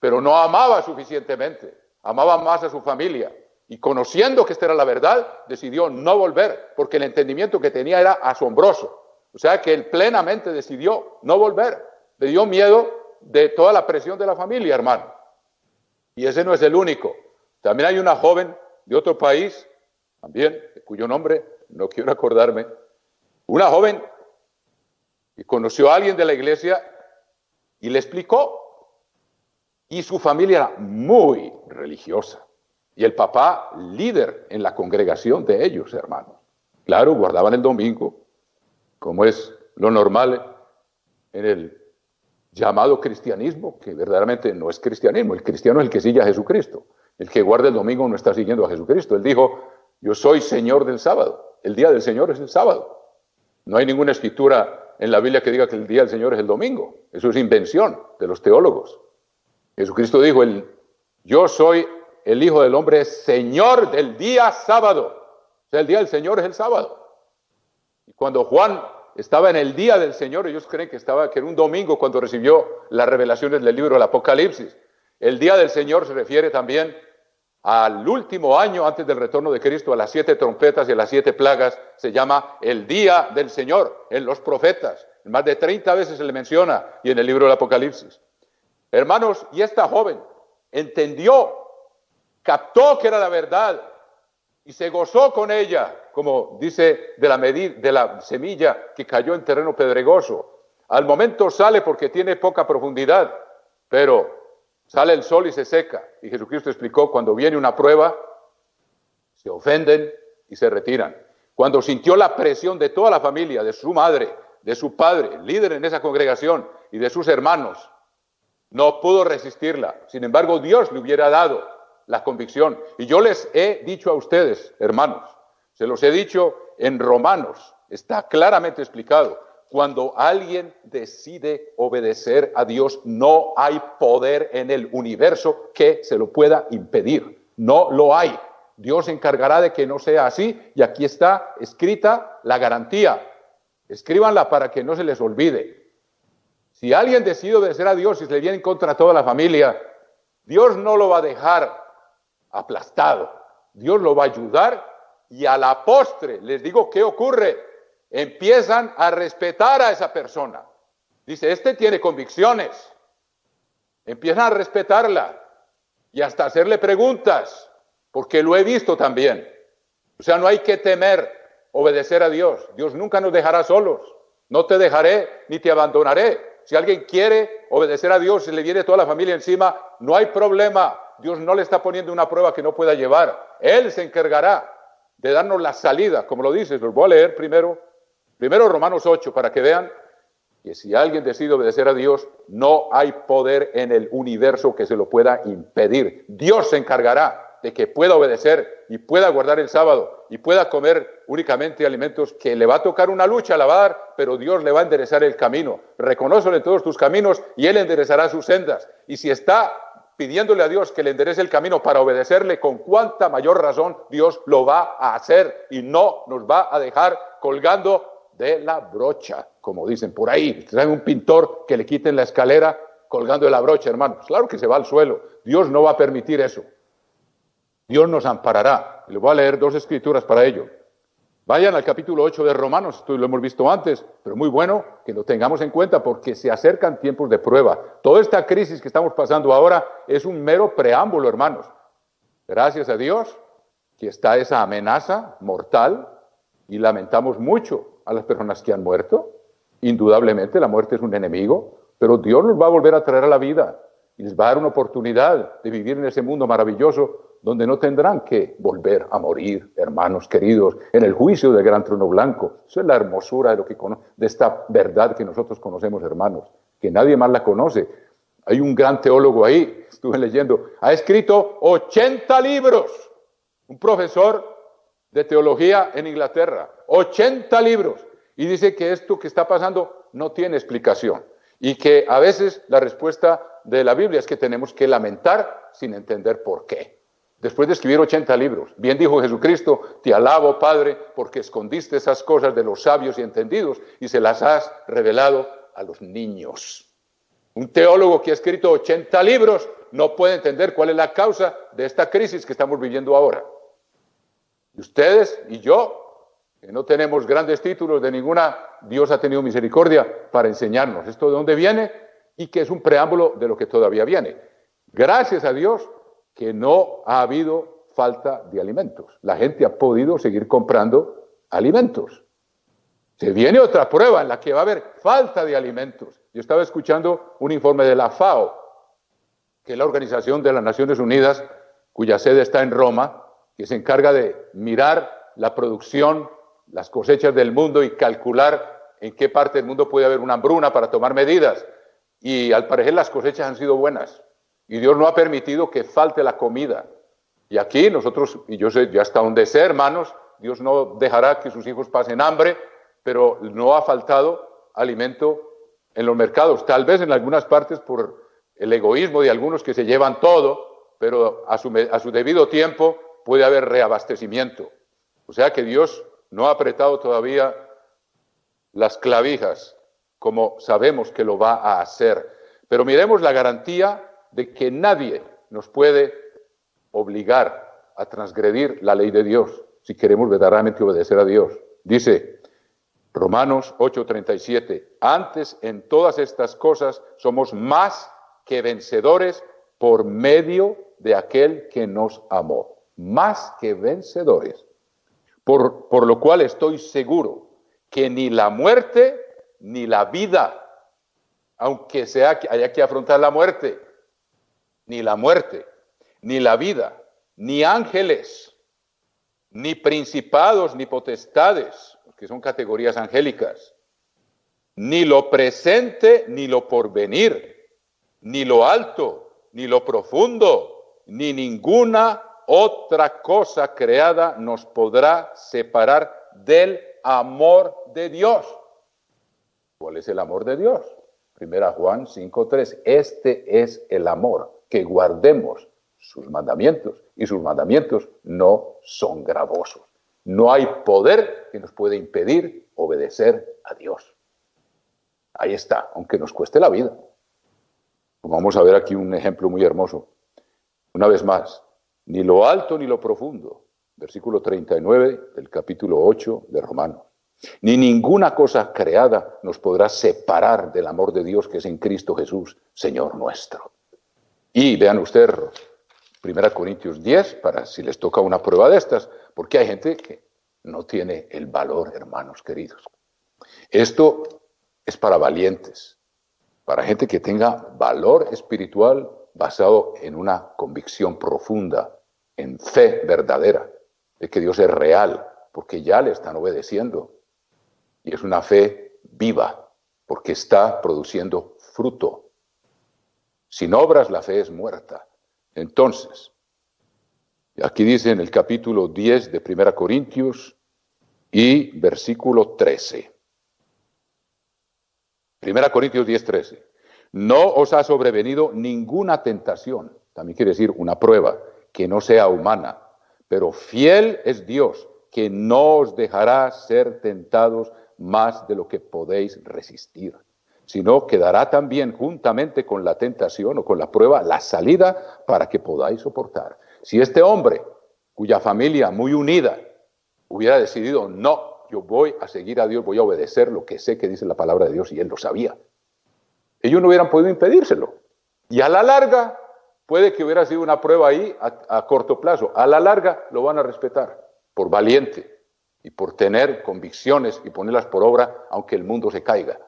pero no amaba suficientemente. Amaba más a su familia. Y conociendo que esta era la verdad, decidió no volver, porque el entendimiento que tenía era asombroso. O sea que él plenamente decidió no volver. Le dio miedo de toda la presión de la familia, hermano. Y ese no es el único. También hay una joven de otro país, también, cuyo nombre no quiero acordarme, una joven que conoció a alguien de la iglesia y le explicó. Y su familia era muy religiosa. Y el papá líder en la congregación de ellos, hermanos. Claro, guardaban el domingo, como es lo normal en el llamado cristianismo, que verdaderamente no es cristianismo. El cristiano es el que sigue a Jesucristo. El que guarda el domingo no está siguiendo a Jesucristo. Él dijo, yo soy Señor del sábado. El día del Señor es el sábado. No hay ninguna escritura en la Biblia que diga que el día del Señor es el domingo. Eso es invención de los teólogos. Jesucristo dijo, yo soy el Hijo del Hombre, Señor del día sábado. O sea, el día del Señor es el sábado. Y cuando Juan estaba en el día del Señor, ellos creen que era un domingo cuando recibió las revelaciones del libro del Apocalipsis. El día del Señor se refiere también al último año antes del retorno de Cristo, a las 7 trompetas y a las 7 plagas, se llama el día del Señor en los profetas. Más de 30 veces se le menciona y en el libro del Apocalipsis. Hermanos, y esta joven entendió, captó que era la verdad y se gozó con ella, como dice de la semilla que cayó en terreno pedregoso. Al momento sale porque tiene poca profundidad, pero sale el sol y se seca. Y Jesucristo explicó, cuando viene una prueba, se ofenden y se retiran. Cuando sintió la presión de toda la familia, de su madre, de su padre, líder en esa congregación, y de sus hermanos, no pudo resistirla. Sin embargo, Dios le hubiera dado la convicción. Y yo les he dicho a ustedes, hermanos, se los he dicho en Romanos, está claramente explicado. Cuando alguien decide obedecer a Dios, no hay poder en el universo que se lo pueda impedir. No lo hay. Dios se encargará de que no sea así, y aquí está escrita la garantía. Escríbanla para que no se les olvide. Si alguien decide obedecer a Dios y se le viene en contra a toda la familia, Dios no lo va a dejar aplastado. Dios lo va a ayudar, y a la postre, les digo, ¿qué ocurre? Empiezan a respetar a esa persona. Dice, este tiene convicciones. Empiezan a respetarla y hasta hacerle preguntas, porque lo he visto también. O sea, no hay que temer obedecer a Dios. Dios nunca nos dejará solos. No te dejaré ni te abandonaré. Si alguien quiere obedecer a Dios y le viene toda la familia encima, no hay problema. Dios no le está poniendo una prueba que no pueda llevar. Él se encargará de darnos la salida, como lo dice. Los voy a leer primero Romanos 8, para que vean que si alguien decide obedecer a Dios, no hay poder en el universo que se lo pueda impedir. Dios se encargará de que pueda obedecer y pueda guardar el sábado y pueda comer únicamente alimentos que le va a tocar una lucha, la va a dar, pero Dios le va a enderezar el camino. Reconócelo en todos tus caminos y Él enderezará sus sendas. Y si está pidiéndole a Dios que le enderece el camino para obedecerle, con cuánta mayor razón Dios lo va a hacer y no nos va a dejar colgando de la brocha, como dicen por ahí. Traen un pintor que le quiten la escalera colgando de la brocha, hermanos. Claro que se va al suelo. Dios no va a permitir eso. Dios nos amparará. Les voy a leer 2 escrituras para ello. Vayan al capítulo 8 de Romanos. Esto lo hemos visto antes, pero muy bueno que lo tengamos en cuenta porque se acercan tiempos de prueba. Toda esta crisis que estamos pasando ahora es un mero preámbulo, hermanos. Gracias a Dios que está esa amenaza mortal y lamentamos mucho a las personas que han muerto. Indudablemente la muerte es un enemigo, pero Dios los va a volver a traer a la vida y les va a dar una oportunidad de vivir en ese mundo maravilloso donde no tendrán que volver a morir, hermanos queridos, en el juicio del gran trono blanco. Eso es la hermosura de esta verdad que nosotros conocemos, hermanos, que nadie más la conoce. Hay un gran teólogo ahí, estuve leyendo, ha escrito 80 libros, un profesor de teología en Inglaterra, 80 libros, y dice que esto que está pasando no tiene explicación, y que a veces la respuesta de la Biblia es que tenemos que lamentar sin entender por qué. Después de escribir 80 libros, bien dijo Jesucristo, te alabo, Padre, porque escondiste esas cosas de los sabios y entendidos y se las has revelado a los niños. Un teólogo que ha escrito 80 libros no puede entender cuál es la causa de esta crisis que estamos viviendo ahora. Y ustedes y yo, que no tenemos grandes títulos de ninguna, Dios ha tenido misericordia para enseñarnos esto de dónde viene y que es un preámbulo de lo que todavía viene. Gracias a Dios que no ha habido falta de alimentos. La gente ha podido seguir comprando alimentos. Se viene otra prueba en la que va a haber falta de alimentos. Yo estaba escuchando un informe de la FAO, que es la Organización de las Naciones Unidas, cuya sede está en Roma, que se encarga de mirar la producción, las cosechas del mundo y calcular en qué parte del mundo puede haber una hambruna para tomar medidas. Y al parecer las cosechas han sido buenas. Y Dios no ha permitido que falte la comida. Y aquí nosotros, y yo sé, ya hasta donde sé, hermanos, Dios no dejará que sus hijos pasen hambre, pero no ha faltado alimento en los mercados. Tal vez en algunas partes por el egoísmo de algunos que se llevan todo, pero a su debido tiempo puede haber reabastecimiento. O sea que Dios no ha apretado todavía las clavijas, como sabemos que lo va a hacer. Pero miremos la garantía de que nadie nos puede obligar a transgredir la ley de Dios si queremos verdaderamente obedecer a Dios. Dice Romanos 8:37, antes en todas estas cosas somos más que vencedores por medio de aquel que nos amó. Más que vencedores. Por lo cual estoy seguro que ni la muerte ni la vida, aunque haya que afrontar la muerte, ni la muerte, ni la vida, ni ángeles, ni principados, ni potestades, que son categorías angélicas, ni lo presente, ni lo porvenir, ni lo alto, ni lo profundo, ni ninguna otra cosa creada nos podrá separar del amor de Dios. ¿Cuál es el amor de Dios? 1 Juan 5:3. Este es el amor, que guardemos sus mandamientos, y sus mandamientos no son gravosos. No hay poder que nos pueda impedir obedecer a Dios. Ahí está, aunque nos cueste la vida. Vamos a ver aquí un ejemplo muy hermoso. Una vez más, ni lo alto ni lo profundo, versículo 39 del capítulo 8 de Romanos, ni ninguna cosa creada nos podrá separar del amor de Dios que es en Cristo Jesús, Señor nuestro. Y vean ustedes, 1 Corintios 10, para si les toca una prueba de estas, porque hay gente que no tiene el valor, hermanos queridos. Esto es para valientes. para gente que tenga valor espiritual basado en una convicción profunda, en fe verdadera, de que Dios es real, porque ya le están obedeciendo. Y es una fe viva, porque está produciendo fruto. Sin obras la fe es muerta. Entonces, aquí dice en el capítulo 10 de 1 Corintios y versículo 13. 1 Corintios 10, 13. No os ha sobrevenido ninguna tentación, también quiere decir una prueba, que no sea humana, pero fiel es Dios, que no os dejará ser tentados más de lo que podéis resistir, sino que dará también juntamente con la tentación o con la prueba la salida para que podáis soportar. Si este hombre, cuya familia muy unida, hubiera decidido, no, yo voy a seguir a Dios, voy a obedecer lo que sé que dice la palabra de Dios, y él lo sabía, ellos no hubieran podido impedírselo. Y a la larga, puede que hubiera sido una prueba ahí a corto plazo, a la larga lo van a respetar por valiente y por tener convicciones y ponerlas por obra, aunque el mundo se caiga.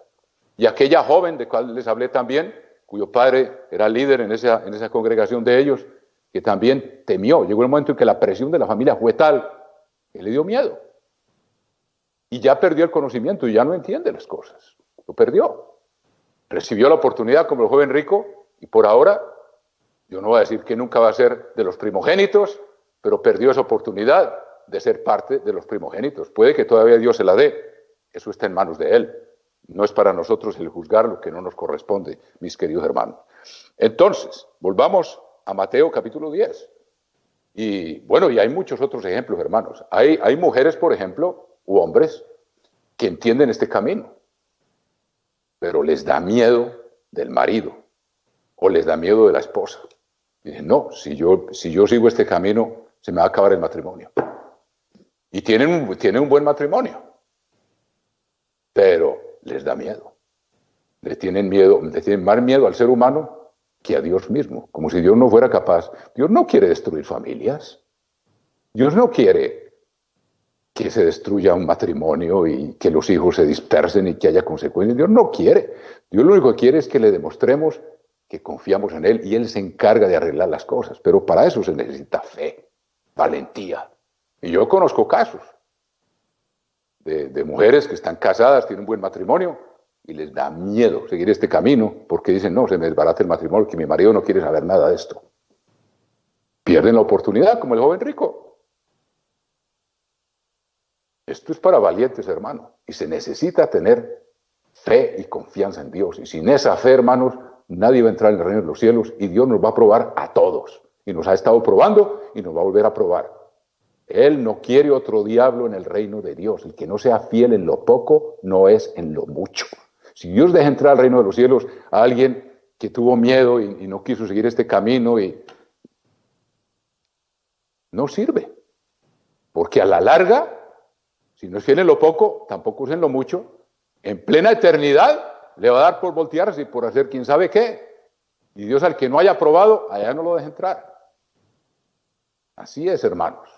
Y aquella joven de cual les hablé también, cuyo padre era líder en esa congregación de ellos, que también temió. Llegó el momento en que la presión de la familia fue tal que le dio miedo. Y ya perdió el conocimiento y ya no entiende las cosas. Lo perdió. Recibió la oportunidad como el joven rico y por ahora, yo no voy a decir que nunca va a ser de los primogénitos, pero perdió esa oportunidad de ser parte de los primogénitos. Puede que todavía Dios se la dé. Eso está en manos de Él. No es para nosotros el juzgar lo que no nos corresponde, mis queridos hermanos. Entonces, volvamos a Mateo capítulo 10. Y bueno, y hay muchos otros ejemplos, hermanos. Hay mujeres, por ejemplo, u hombres, que entienden este camino, pero les da miedo del marido o les da miedo de la esposa. Dicen, no, si yo sigo este camino, se me va a acabar el matrimonio. Y tienen un buen matrimonio, pero les da miedo. Le tienen más miedo al ser humano que a Dios mismo, como si Dios no fuera capaz. Dios no quiere destruir familias. Dios no quiere que se destruya un matrimonio y que los hijos se dispersen y que haya consecuencias. Dios no quiere. Dios lo único que quiere es que le demostremos que confiamos en Él y Él se encarga de arreglar las cosas. Pero para eso se necesita fe, valentía. Y yo conozco casos de mujeres que están casadas, tienen un buen matrimonio y les da miedo seguir este camino porque dicen, no, se me desbarata el matrimonio, que mi marido no quiere saber nada de esto. Pierden la oportunidad, como el joven rico. Esto es para valientes, hermanos, y se necesita tener fe y confianza en Dios. Y sin esa fe, hermanos, nadie va a entrar en el reino de los cielos y Dios nos va a probar a todos. Y nos ha estado probando y nos va a volver a probar. Él no quiere otro diablo en el reino de Dios. El que no sea fiel en lo poco, no es en lo mucho. Si Dios deja entrar al reino de los cielos a alguien que tuvo miedo y no quiso seguir este camino, no sirve. Porque a la larga, si no es fiel en lo poco, tampoco es en lo mucho. En plena eternidad le va a dar por voltearse y por hacer quién sabe qué. Y Dios al que no haya probado, allá no lo deja entrar. Así es, hermanos.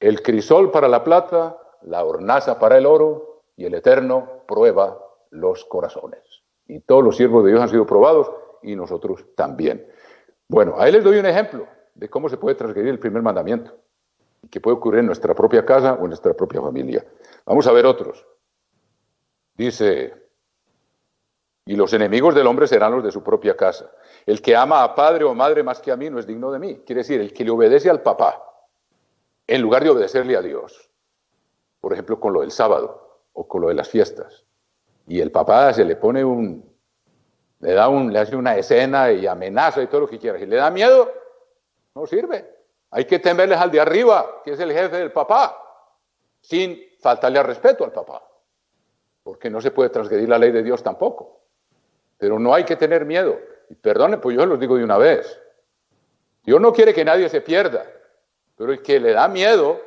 El crisol para la plata, la hornaza para el oro, y el Eterno prueba los corazones. Y todos los siervos de Dios han sido probados, y nosotros también. Bueno, ahí les doy un ejemplo de cómo se puede transgredir el primer mandamiento, que puede ocurrir en nuestra propia casa o en nuestra propia familia. Vamos a ver otros. Dice, y los enemigos del hombre serán los de su propia casa. El que ama a padre o madre más que a mí no es digno de mí. Quiere decir, el que le obedece al papá, en lugar de obedecerle a Dios, por ejemplo, con lo del sábado o con lo de las fiestas, y el papá se le pone le hace una escena y amenaza y todo lo que quiera, y le da miedo, no sirve. Hay que temerles al de arriba, que es el jefe del papá, sin faltarle al respeto al papá, porque no se puede transgredir la ley de Dios tampoco. Pero no hay que tener miedo. Y perdonen, pues yo se los digo de una vez. Dios no quiere que nadie se pierda, pero el que le da miedo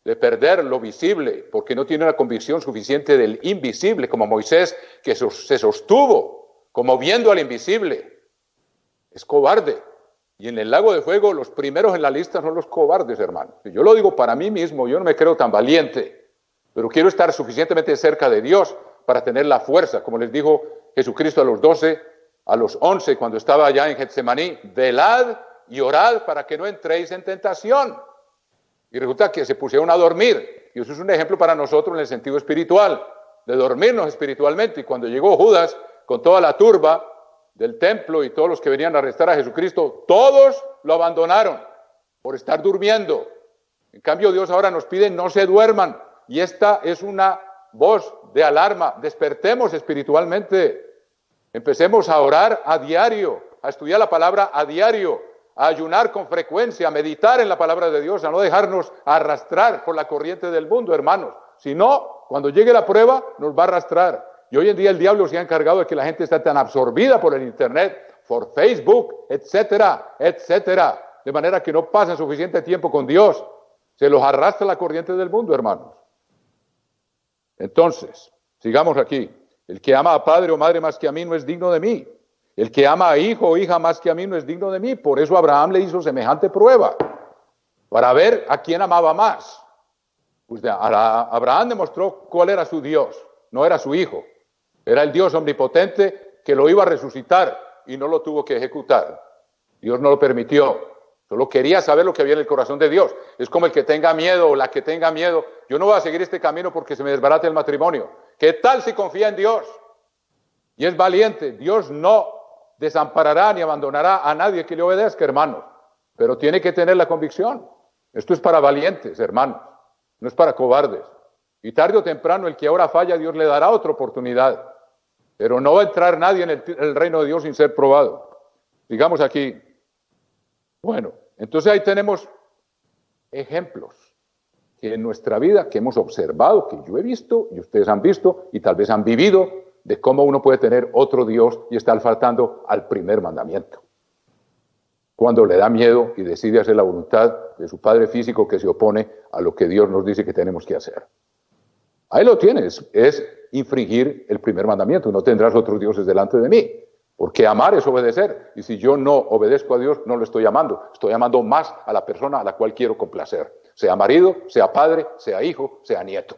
de perder lo visible, porque no tiene una convicción suficiente del invisible, como Moisés, que se sostuvo como viendo al invisible, es cobarde. Y en el lago de fuego, los primeros en la lista son los cobardes, hermanos. Y yo lo digo para mí mismo, yo no me creo tan valiente, pero quiero estar suficientemente cerca de Dios para tener la fuerza, como les dijo Jesucristo a los 12, a los 11, cuando estaba allá en Getsemaní: velad y orad para que no entréis en tentación. Y resulta que se pusieron a dormir. Y eso es un ejemplo para nosotros en el sentido espiritual, de dormirnos espiritualmente. Y cuando llegó Judas con toda la turba del templo y todos los que venían a arrestar a Jesucristo, todos lo abandonaron por estar durmiendo. En cambio, Dios ahora nos pide: no se duerman. Y esta es una voz de alarma. Despertemos espiritualmente. Empecemos a orar a diario, a estudiar la palabra a diario, a ayunar con frecuencia, a meditar en la palabra de Dios, a no dejarnos arrastrar por la corriente del mundo, hermanos. Si no, cuando llegue la prueba, nos va a arrastrar. Y hoy en día el diablo se ha encargado de que la gente está tan absorbida por el internet, por Facebook, etcétera, etcétera, de manera que no pasan suficiente tiempo con Dios. Se los arrastra la corriente del mundo, hermanos. Entonces, sigamos aquí. El que ama a padre o madre más que a mí no es digno de mí. El que ama a hijo o hija más que a mí no es digno de mí. Por eso Abraham le hizo semejante prueba, para ver a quién amaba más. Pues Abraham demostró cuál era su Dios. No era su hijo. Era el Dios omnipotente que lo iba a resucitar y no lo tuvo que ejecutar. Dios no lo permitió. Solo quería saber lo que había en el corazón de Dios. Es como el que tenga miedo o la que tenga miedo: yo no voy a seguir este camino porque se me desbarate el matrimonio. ¿Qué tal si confía en Dios y es valiente? Dios no desamparará ni abandonará a nadie que le obedezca, hermanos. Pero tiene que tener la convicción. Esto es para valientes, hermanos. No es para cobardes. Y tarde o temprano el que ahora falla, Dios le dará otra oportunidad. Pero no va a entrar nadie en el reino de Dios sin ser probado. Sigamos aquí. Bueno, entonces ahí tenemos ejemplos que en nuestra vida, que hemos observado, que yo he visto y ustedes han visto y tal vez han vivido, de cómo uno puede tener otro Dios y estar faltando al primer mandamiento. Cuando le da miedo y decide hacer la voluntad de su padre físico que se opone a lo que Dios nos dice que tenemos que hacer. Ahí lo tienes, es infringir el primer mandamiento: no tendrás otros dioses delante de mí. Porque amar es obedecer. Y si yo no obedezco a Dios, no lo estoy amando. Estoy amando más a la persona a la cual quiero complacer. Sea marido, sea padre, sea hijo, sea nieto.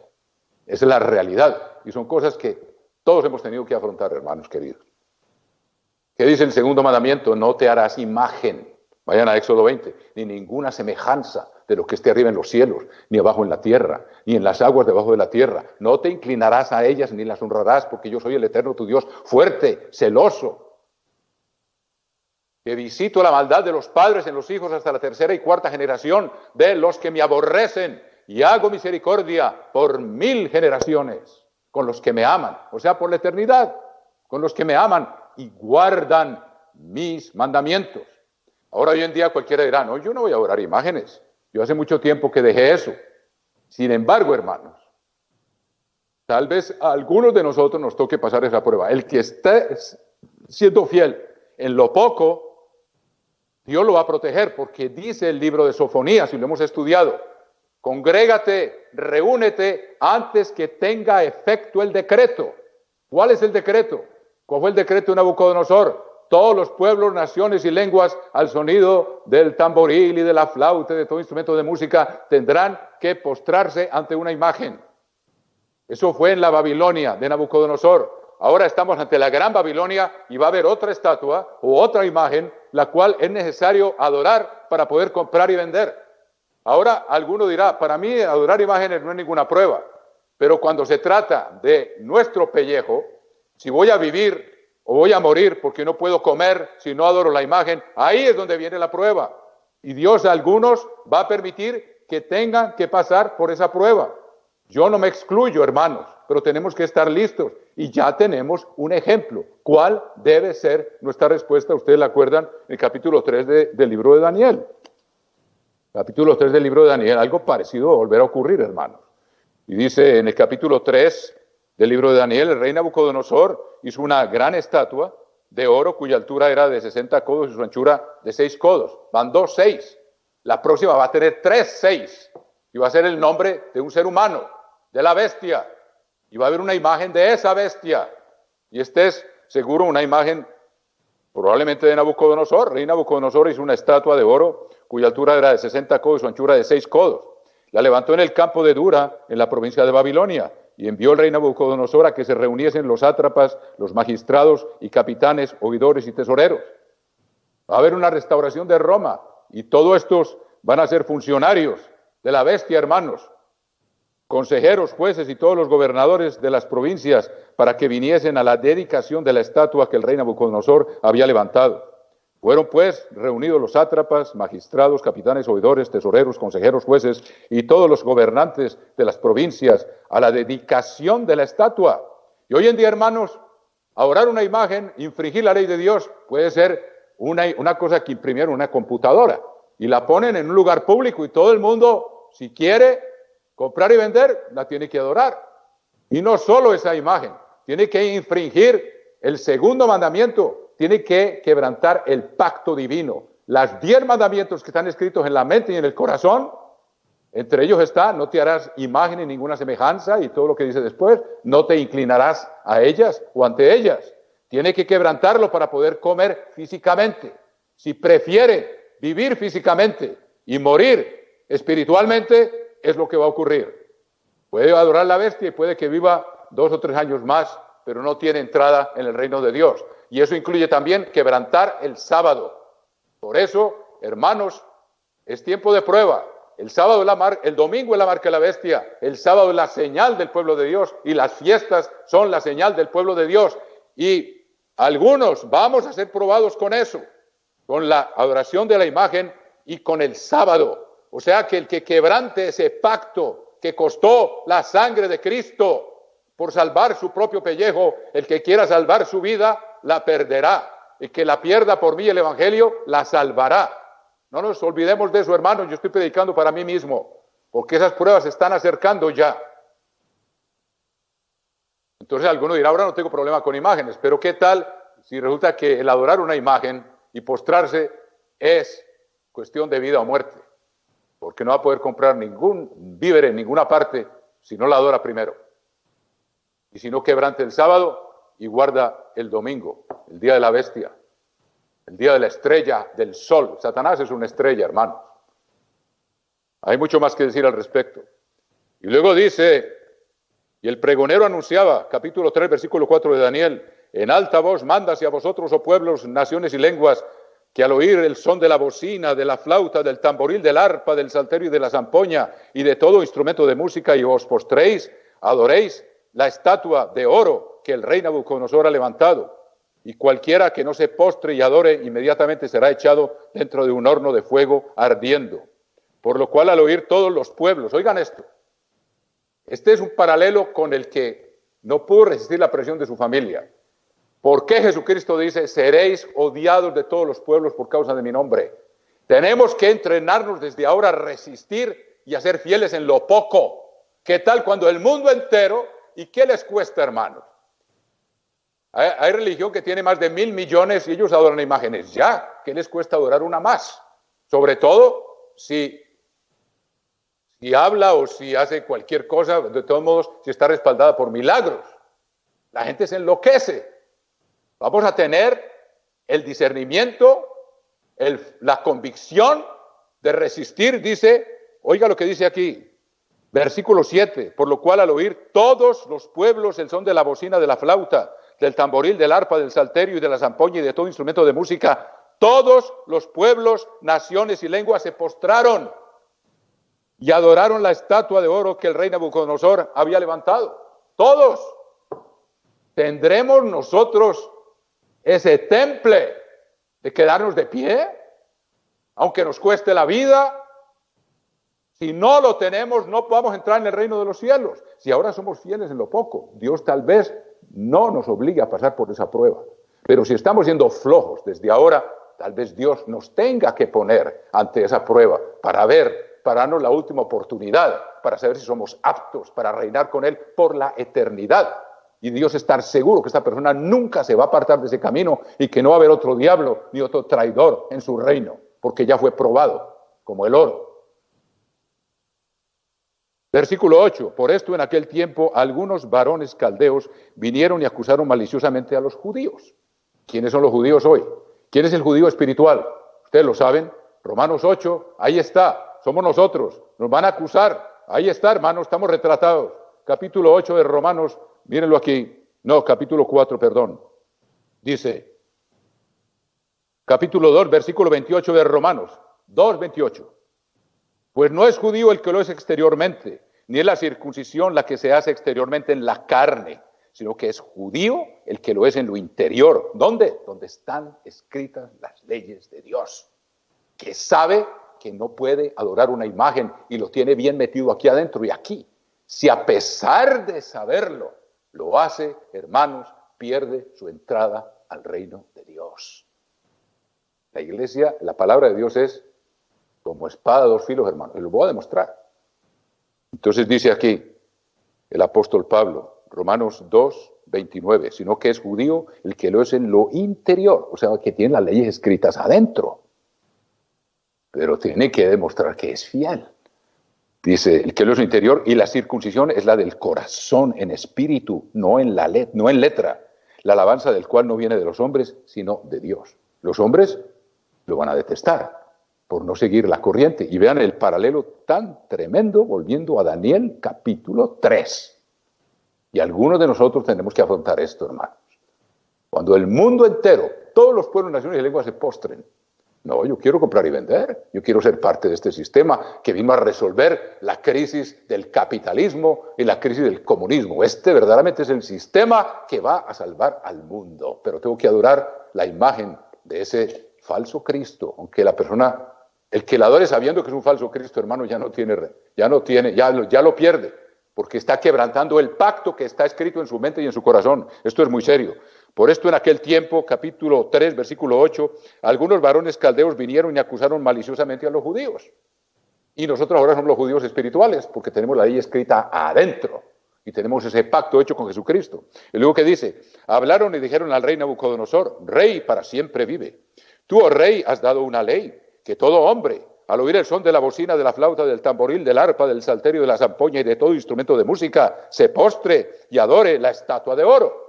Esa es la realidad. Y son cosas que todos hemos tenido que afrontar, hermanos queridos. ¿Qué dice el segundo mandamiento? No te harás imagen. Vayan a Éxodo 20. Ni ninguna semejanza de lo que esté arriba en los cielos, ni abajo en la tierra, ni en las aguas debajo de la tierra. No te inclinarás a ellas ni las honrarás, porque yo soy el Eterno tu Dios, fuerte, celoso, que visito la maldad de los padres en los hijos hasta la tercera y cuarta generación de los que me aborrecen, y hago misericordia por 1000 generaciones con los que me aman, o sea, por la eternidad, con los que me aman y guardan mis mandamientos. Ahora, hoy en día cualquiera dirá: no, yo no voy a adorar imágenes. Yo hace mucho tiempo que dejé eso. Sin embargo, hermanos, tal vez a algunos de nosotros nos toque pasar esa prueba. El que esté siendo fiel en lo poco, Dios lo va a proteger, porque dice el libro de Sofonías, y lo hemos estudiado: congrégate, reúnete antes que tenga efecto el decreto. ¿Cuál es el decreto? ¿Cuál fue el decreto de Nabucodonosor? Todos los pueblos, naciones y lenguas, al sonido del tamboril y de la flauta y de todo instrumento de música, tendrán que postrarse ante una imagen. Eso fue en la Babilonia de Nabucodonosor. Ahora estamos ante la gran Babilonia y va a haber otra estatua o otra imagen, la cual es necesario adorar para poder comprar y vender. Ahora alguno dirá: para mí adorar imágenes no es ninguna prueba. Pero cuando se trata de nuestro pellejo, si voy a vivir o voy a morir porque no puedo comer si no adoro la imagen, ahí es donde viene la prueba. Y Dios a algunos va a permitir que tengan que pasar por esa prueba. Yo no me excluyo, hermanos, pero tenemos que estar listos. Y ya tenemos un ejemplo. ¿Cuál debe ser nuestra respuesta? Ustedes la acuerdan en el capítulo 3 del libro de Daniel. Capítulo 3 del libro de Daniel, algo parecido va a volver a ocurrir, hermanos. Y dice en el capítulo 3 del libro de Daniel: el rey Nabucodonosor hizo una gran estatua de oro cuya altura era de 60 codos y su anchura de 6 codos. Van 2, 6. La próxima va a tener 3, 6. Y va a ser el nombre de un ser humano, de la bestia. Y va a haber una imagen de esa bestia. Y este es seguro una imagen probablemente de Nabucodonosor. El rey Nabucodonosor hizo una estatua de oro cuya altura era de 60 codos y su anchura de 6 codos. La levantó en el campo de Dura, en la provincia de Babilonia. y envió el rey Nabucodonosor a que se reuniesen los sátrapas, los magistrados y capitanes, oidores y tesoreros. Va a haber una restauración de Roma y todos estos van a ser funcionarios de la bestia, hermanos, consejeros, jueces y todos los gobernadores de las provincias para que viniesen a la dedicación de la estatua que el rey Nabucodonosor había levantado. Fueron pues reunidos los sátrapas, magistrados, capitanes, oidores, tesoreros, consejeros, jueces y todos los gobernantes de las provincias a la dedicación de la estatua. Y hoy en día, hermanos, adorar una imagen, infringir la ley de Dios, puede ser una cosa que imprimieron en una computadora y la ponen en un lugar público y todo el mundo, si quiere comprar y vender, la tiene que adorar. Y no solo esa imagen, tiene que infringir el segundo mandamiento, tiene que quebrantar el pacto divino. Los 10 mandamientos que están escritos en la mente y en el corazón, entre ellos está, no te harás imagen ni ninguna semejanza, y todo lo que dice después, no te inclinarás a ellas o ante ellas. Tiene que quebrantarlo para poder comer físicamente. Si prefiere vivir físicamente y morir espiritualmente, es lo que va a ocurrir. Puede adorar la bestia y puede que viva 2 o 3 años más, pero no tiene entrada en el reino de Dios. Y eso incluye también quebrantar el sábado. Por eso, hermanos, es tiempo de prueba. El sábado el domingo es la marca de la bestia, el sábado es la señal del pueblo de Dios y las fiestas son la señal del pueblo de Dios. Y algunos vamos a ser probados con eso, con la adoración de la imagen y con el sábado. O sea que el que quebrante ese pacto que costó la sangre de Cristo por salvar su propio pellejo, el que quiera salvar su vida, la perderá. El que la pierda por mí el evangelio, la salvará. No nos olvidemos de eso, hermanos. Yo estoy predicando para mí mismo, porque esas pruebas se están acercando ya. Entonces alguno dirá, ahora no tengo problema con imágenes, pero ¿qué tal si resulta que el adorar una imagen y postrarse es cuestión de vida o muerte? Porque no va a poder comprar ningún víver en ninguna parte si no la adora primero. Y si no quebrante el sábado y guarda el domingo, el día de la bestia, el día de la estrella del sol. Satanás es una estrella, hermanos. Hay mucho más que decir al respecto. Y luego dice, y el pregonero anunciaba, capítulo 3, versículo 4 de Daniel, en alta voz, mándase a vosotros, oh pueblos, naciones y lenguas, que al oír el son de la bocina, de la flauta, del tamboril, del arpa, del salterio y de la zampoña, y de todo instrumento de música, y os postréis, adoréis la estatua de oro que el rey Nabucodonosor ha levantado, y cualquiera que no se postre y adore inmediatamente será echado dentro de un horno de fuego ardiendo. Por lo cual al oír todos los pueblos, oigan esto, este es un paralelo con el que no pudo resistir la presión de su familia. ¿Por qué Jesucristo dice, seréis odiados de todos los pueblos por causa de mi nombre? Tenemos que entrenarnos desde ahora a resistir y a ser fieles en lo poco. ¿Qué tal cuando el mundo entero, y qué les cuesta, hermanos? Hay religión que tiene más de 1.000 millones y ellos adoran imágenes. Ya, ¿qué les cuesta adorar una más? Sobre todo si habla o si hace cualquier cosa, de todos modos, si está respaldada por milagros. La gente se enloquece. Vamos a tener el discernimiento, la convicción de resistir, dice, oiga lo que dice aquí, versículo 7, por lo cual al oír todos los pueblos el son de la bocina, de la flauta, del tamboril, del arpa, del salterio y de la zampoña y de todo instrumento de música, todos los pueblos, naciones y lenguas se postraron y adoraron la estatua de oro que el rey Nabucodonosor había levantado. Todos. ¿Tendremos nosotros ese temple de quedarnos de pie? Aunque nos cueste la vida. Si no lo tenemos, no podemos entrar en el reino de los cielos. Si ahora somos fieles en lo poco, Dios tal vez no nos obligue a pasar por esa prueba. Pero si estamos siendo flojos desde ahora, tal vez Dios nos tenga que poner ante esa prueba para darnos la última oportunidad, para saber si somos aptos para reinar con Él por la eternidad. Y Dios estar seguro que esta persona nunca se va a apartar de ese camino y que no va a haber otro diablo ni otro traidor en su reino, porque ya fue probado como el oro. Versículo 8, por esto en aquel tiempo algunos varones caldeos vinieron y acusaron maliciosamente a los judíos. ¿Quiénes son los judíos hoy? ¿Quién es el judío espiritual? Ustedes lo saben, Romanos 8, ahí está, somos nosotros, nos van a acusar, ahí está, hermanos, estamos retratados. capítulo 8 de Romanos, mírenlo aquí, no, capítulo 4, perdón, dice, capítulo 2, versículo 28 de Romanos, 2:28. Pues no es judío el que lo es exteriormente, ni es la circuncisión la que se hace exteriormente en la carne, sino que es judío el que lo es en lo interior. ¿Dónde? Donde están escritas las leyes de Dios, que sabe que no puede adorar una imagen y lo tiene bien metido aquí adentro y aquí. Si a pesar de saberlo, lo hace, hermanos, pierde su entrada al reino de Dios. La iglesia, la palabra de Dios es como espada de dos filos, hermanos, y lo voy a demostrar. Entonces dice aquí el apóstol Pablo, Romanos 2:29, sino que es judío el que lo es en lo interior, o sea, que tiene las leyes escritas adentro, pero tiene que demostrar que es fiel. Dice, el que lo es en lo interior, y la circuncisión es la del corazón, en espíritu, no en letra, la alabanza del cual no viene de los hombres, sino de Dios. Los hombres lo van a detestar por no seguir la corriente. Y vean el paralelo tan tremendo, volviendo a Daniel capítulo 3. Y algunos de nosotros tenemos que afrontar esto, hermanos. Cuando el mundo entero, todos los pueblos, naciones y lenguas se postren. No, yo quiero comprar y vender. Yo quiero ser parte de este sistema que vino a resolver la crisis del capitalismo y la crisis del comunismo. Este verdaderamente es el sistema que va a salvar al mundo. Pero tengo que adorar la imagen de ese falso Cristo, aunque la persona, el que la adore sabiendo que es un falso Cristo, hermano, ya lo pierde, porque está quebrantando el pacto que está escrito en su mente y en su corazón. Esto es muy serio. Por esto en aquel tiempo, capítulo 3, versículo 8, algunos varones caldeos vinieron y acusaron maliciosamente a los judíos. Y nosotros ahora somos los judíos espirituales, porque tenemos la ley escrita adentro, y tenemos ese pacto hecho con Jesucristo. Y luego que dice, hablaron y dijeron al rey Nabucodonosor, rey para siempre vive. Tú, oh rey, has dado una ley, que todo hombre, al oír el son de la bocina, de la flauta, del tamboril, del arpa, del salterio, de la zampoña y de todo instrumento de música, se postre y adore la estatua de oro.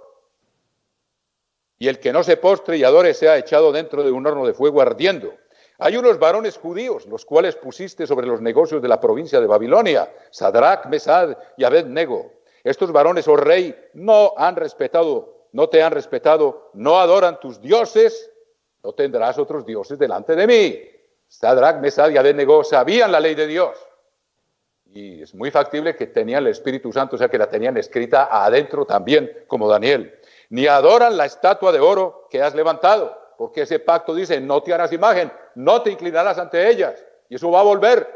Y el que no se postre y adore sea echado dentro de un horno de fuego ardiendo. Hay unos varones judíos, los cuales pusiste sobre los negocios de la provincia de Babilonia, Sadrach, Mesad y Abed-nego. Estos varones, oh rey, no te han respetado, no adoran tus dioses, no tendrás otros dioses delante de mí. Sadrach, Mesad y Abed-nego sabían la ley de Dios. Y es muy factible que tenían el Espíritu Santo, o sea que la tenían escrita adentro también, como Daniel. Ni adoran la estatua de oro que has levantado, porque ese pacto dice, no te harás imagen, no te inclinarás ante ellas, y eso va a volver.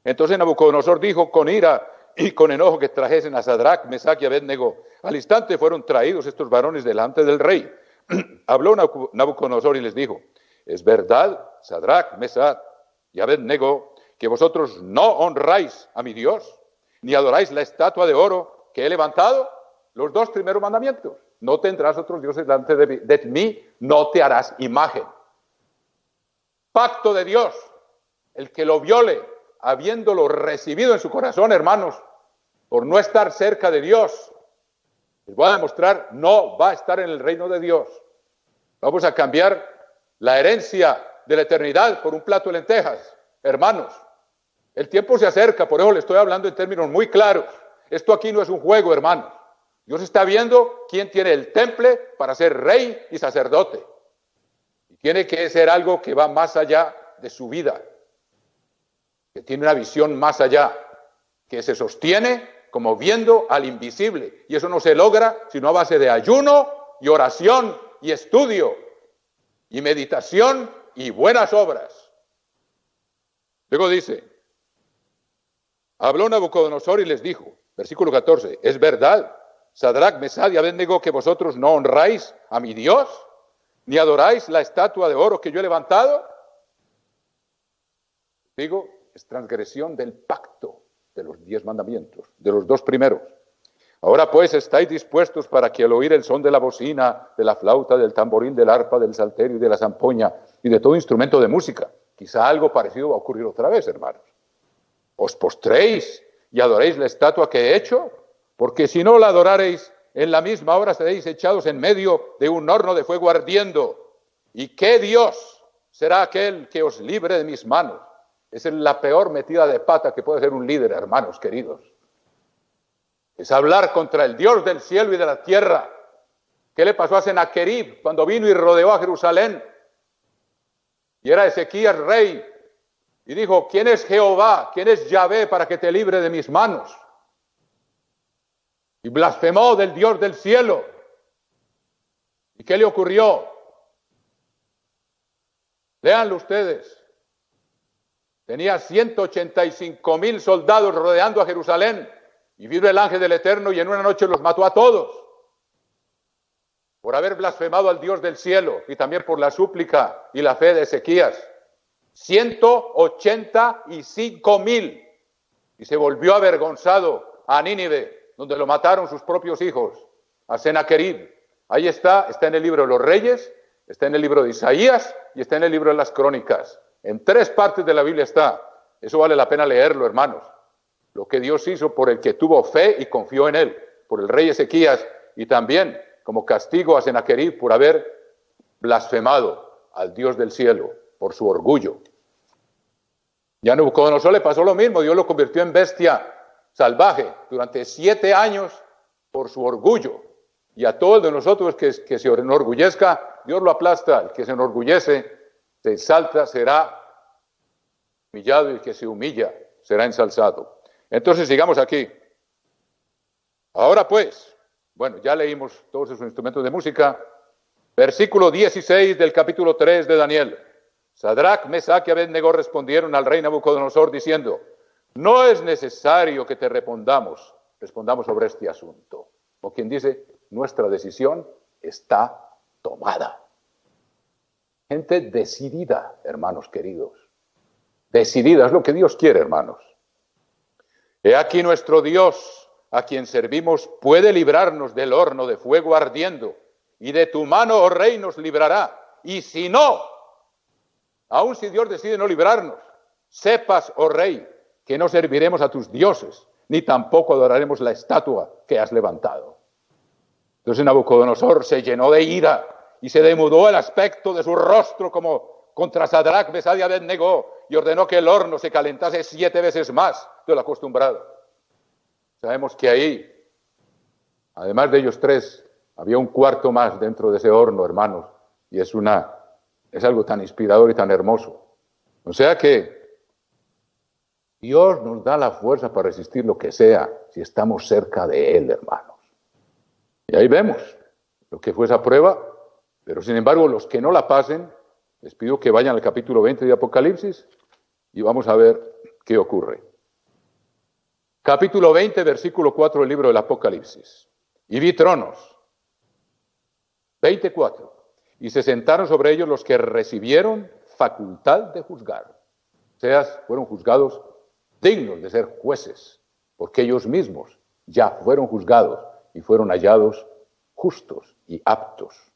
Entonces Nabucodonosor dijo con ira y con enojo que trajesen a Sadrach, Mesach y Abed-nego. Al instante fueron traídos estos varones delante del rey. Habló Nabucodonosor y les dijo, es verdad, Sadrach, Mesach y Abed-nego, que vosotros no honráis a mi Dios, ni adoráis la estatua de oro que he levantado. Los dos primeros mandamientos. No tendrás otros dioses delante de mí, no te harás imagen. Pacto de Dios. El que lo viole, habiéndolo recibido en su corazón, hermanos, por no estar cerca de Dios, les voy a demostrar, no va a estar en el reino de Dios. Vamos a cambiar la herencia de la eternidad por un plato de lentejas. Hermanos, el tiempo se acerca, por eso le estoy hablando en términos muy claros. Esto aquí no es un juego, hermanos. Dios está viendo quién tiene el temple para ser rey y sacerdote. Y tiene que ser algo que va más allá de su vida, que tiene una visión más allá, que se sostiene como viendo al invisible. Y eso no se logra sino a base de ayuno y oración y estudio y meditación y buenas obras. Luego dice, habló Nabucodonosor y les dijo, versículo 14, es verdad, Sadrach, Mesad y Abed-nego, que vosotros no honráis a mi Dios, ni adoráis la estatua de oro que yo he levantado. Digo, es transgresión del pacto de los 10 mandamientos, de los 2 primeros. Ahora pues estáis dispuestos para que al oír el son de la bocina, de la flauta, del tamboril, del arpa, del salterio y de la zampoña y de todo instrumento de música, quizá algo parecido va a ocurrir otra vez, hermanos, os postréis y adoréis la estatua que he hecho. Porque si no la adorareis, en la misma hora seréis echados en medio de un horno de fuego ardiendo. ¿Y qué Dios será aquel que os libre de mis manos? Esa es la peor metida de pata que puede hacer un líder, hermanos queridos. Es hablar contra el Dios del cielo y de la tierra. ¿Qué le pasó a Sennacherib cuando vino y rodeó a Jerusalén? Y era Ezequías rey. Y dijo, ¿quién es Jehová? ¿Quién es Yahvé para que te libre de mis manos? Y blasfemó del Dios del cielo. ¿Y qué le ocurrió? Léanlo ustedes. Tenía 185,000 soldados rodeando a Jerusalén. Y vino el ángel del Eterno y en una noche los mató a todos. Por haber blasfemado al Dios del cielo y también por la súplica y la fe de Ezequías. 185,000. Y se volvió avergonzado a Nínive, donde lo mataron sus propios hijos, a Sennacherib. Ahí está en el libro de los Reyes, está en el libro de Isaías y está en el libro de las Crónicas. En 3 partes de la Biblia está. Eso vale la pena leerlo, hermanos. Lo que Dios hizo por el que tuvo fe y confió en él, por el rey Ezequías, y también como castigo a Sennacherib por haber blasfemado al Dios del cielo, por su orgullo. Y a Nabucodonosor le pasó lo mismo. Dios lo convirtió en bestia salvaje durante 7 años por su orgullo. Y a todos de nosotros que se enorgullezca, Dios lo aplasta. El que se enorgullece, se exalta, será humillado, y el que se humilla será ensalzado. Entonces sigamos aquí. Ahora pues, bueno, ya leímos todos esos instrumentos de música. Versículo 16 del capítulo 3 de Daniel. Sadrach, Mesach y Abednego respondieron al rey Nabucodonosor diciendo, no es necesario que te respondamos sobre este asunto. O quien dice, nuestra decisión está tomada. Gente decidida, hermanos queridos. Decidida, es lo que Dios quiere, hermanos. He aquí nuestro Dios, a quien servimos, puede librarnos del horno de fuego ardiendo, y de tu mano, oh rey, nos librará. Y si no, aun si Dios decide no librarnos, sepas, oh rey, que no serviremos a tus dioses, ni tampoco adoraremos la estatua que has levantado. Entonces Nabucodonosor se llenó de ira y se demudó el aspecto de su rostro como contra Sadrach, Mesach y Abednego, y ordenó que el horno se calentase 7 veces más de lo acostumbrado. Sabemos que ahí, además de ellos 3, había un cuarto más dentro de ese horno, hermanos, y es algo tan inspirador y tan hermoso. O sea que Dios nos da la fuerza para resistir lo que sea, si estamos cerca de Él, hermanos. Y ahí vemos lo que fue esa prueba, pero sin embargo, los que no la pasen, les pido que vayan al capítulo 20 de Apocalipsis y vamos a ver qué ocurre. Capítulo 20, versículo 4 del libro del Apocalipsis. Y vi tronos, 24, y se sentaron sobre ellos los que recibieron facultad de juzgar. O sea, fueron juzgados dignos de ser jueces, porque ellos mismos ya fueron juzgados y fueron hallados justos y aptos.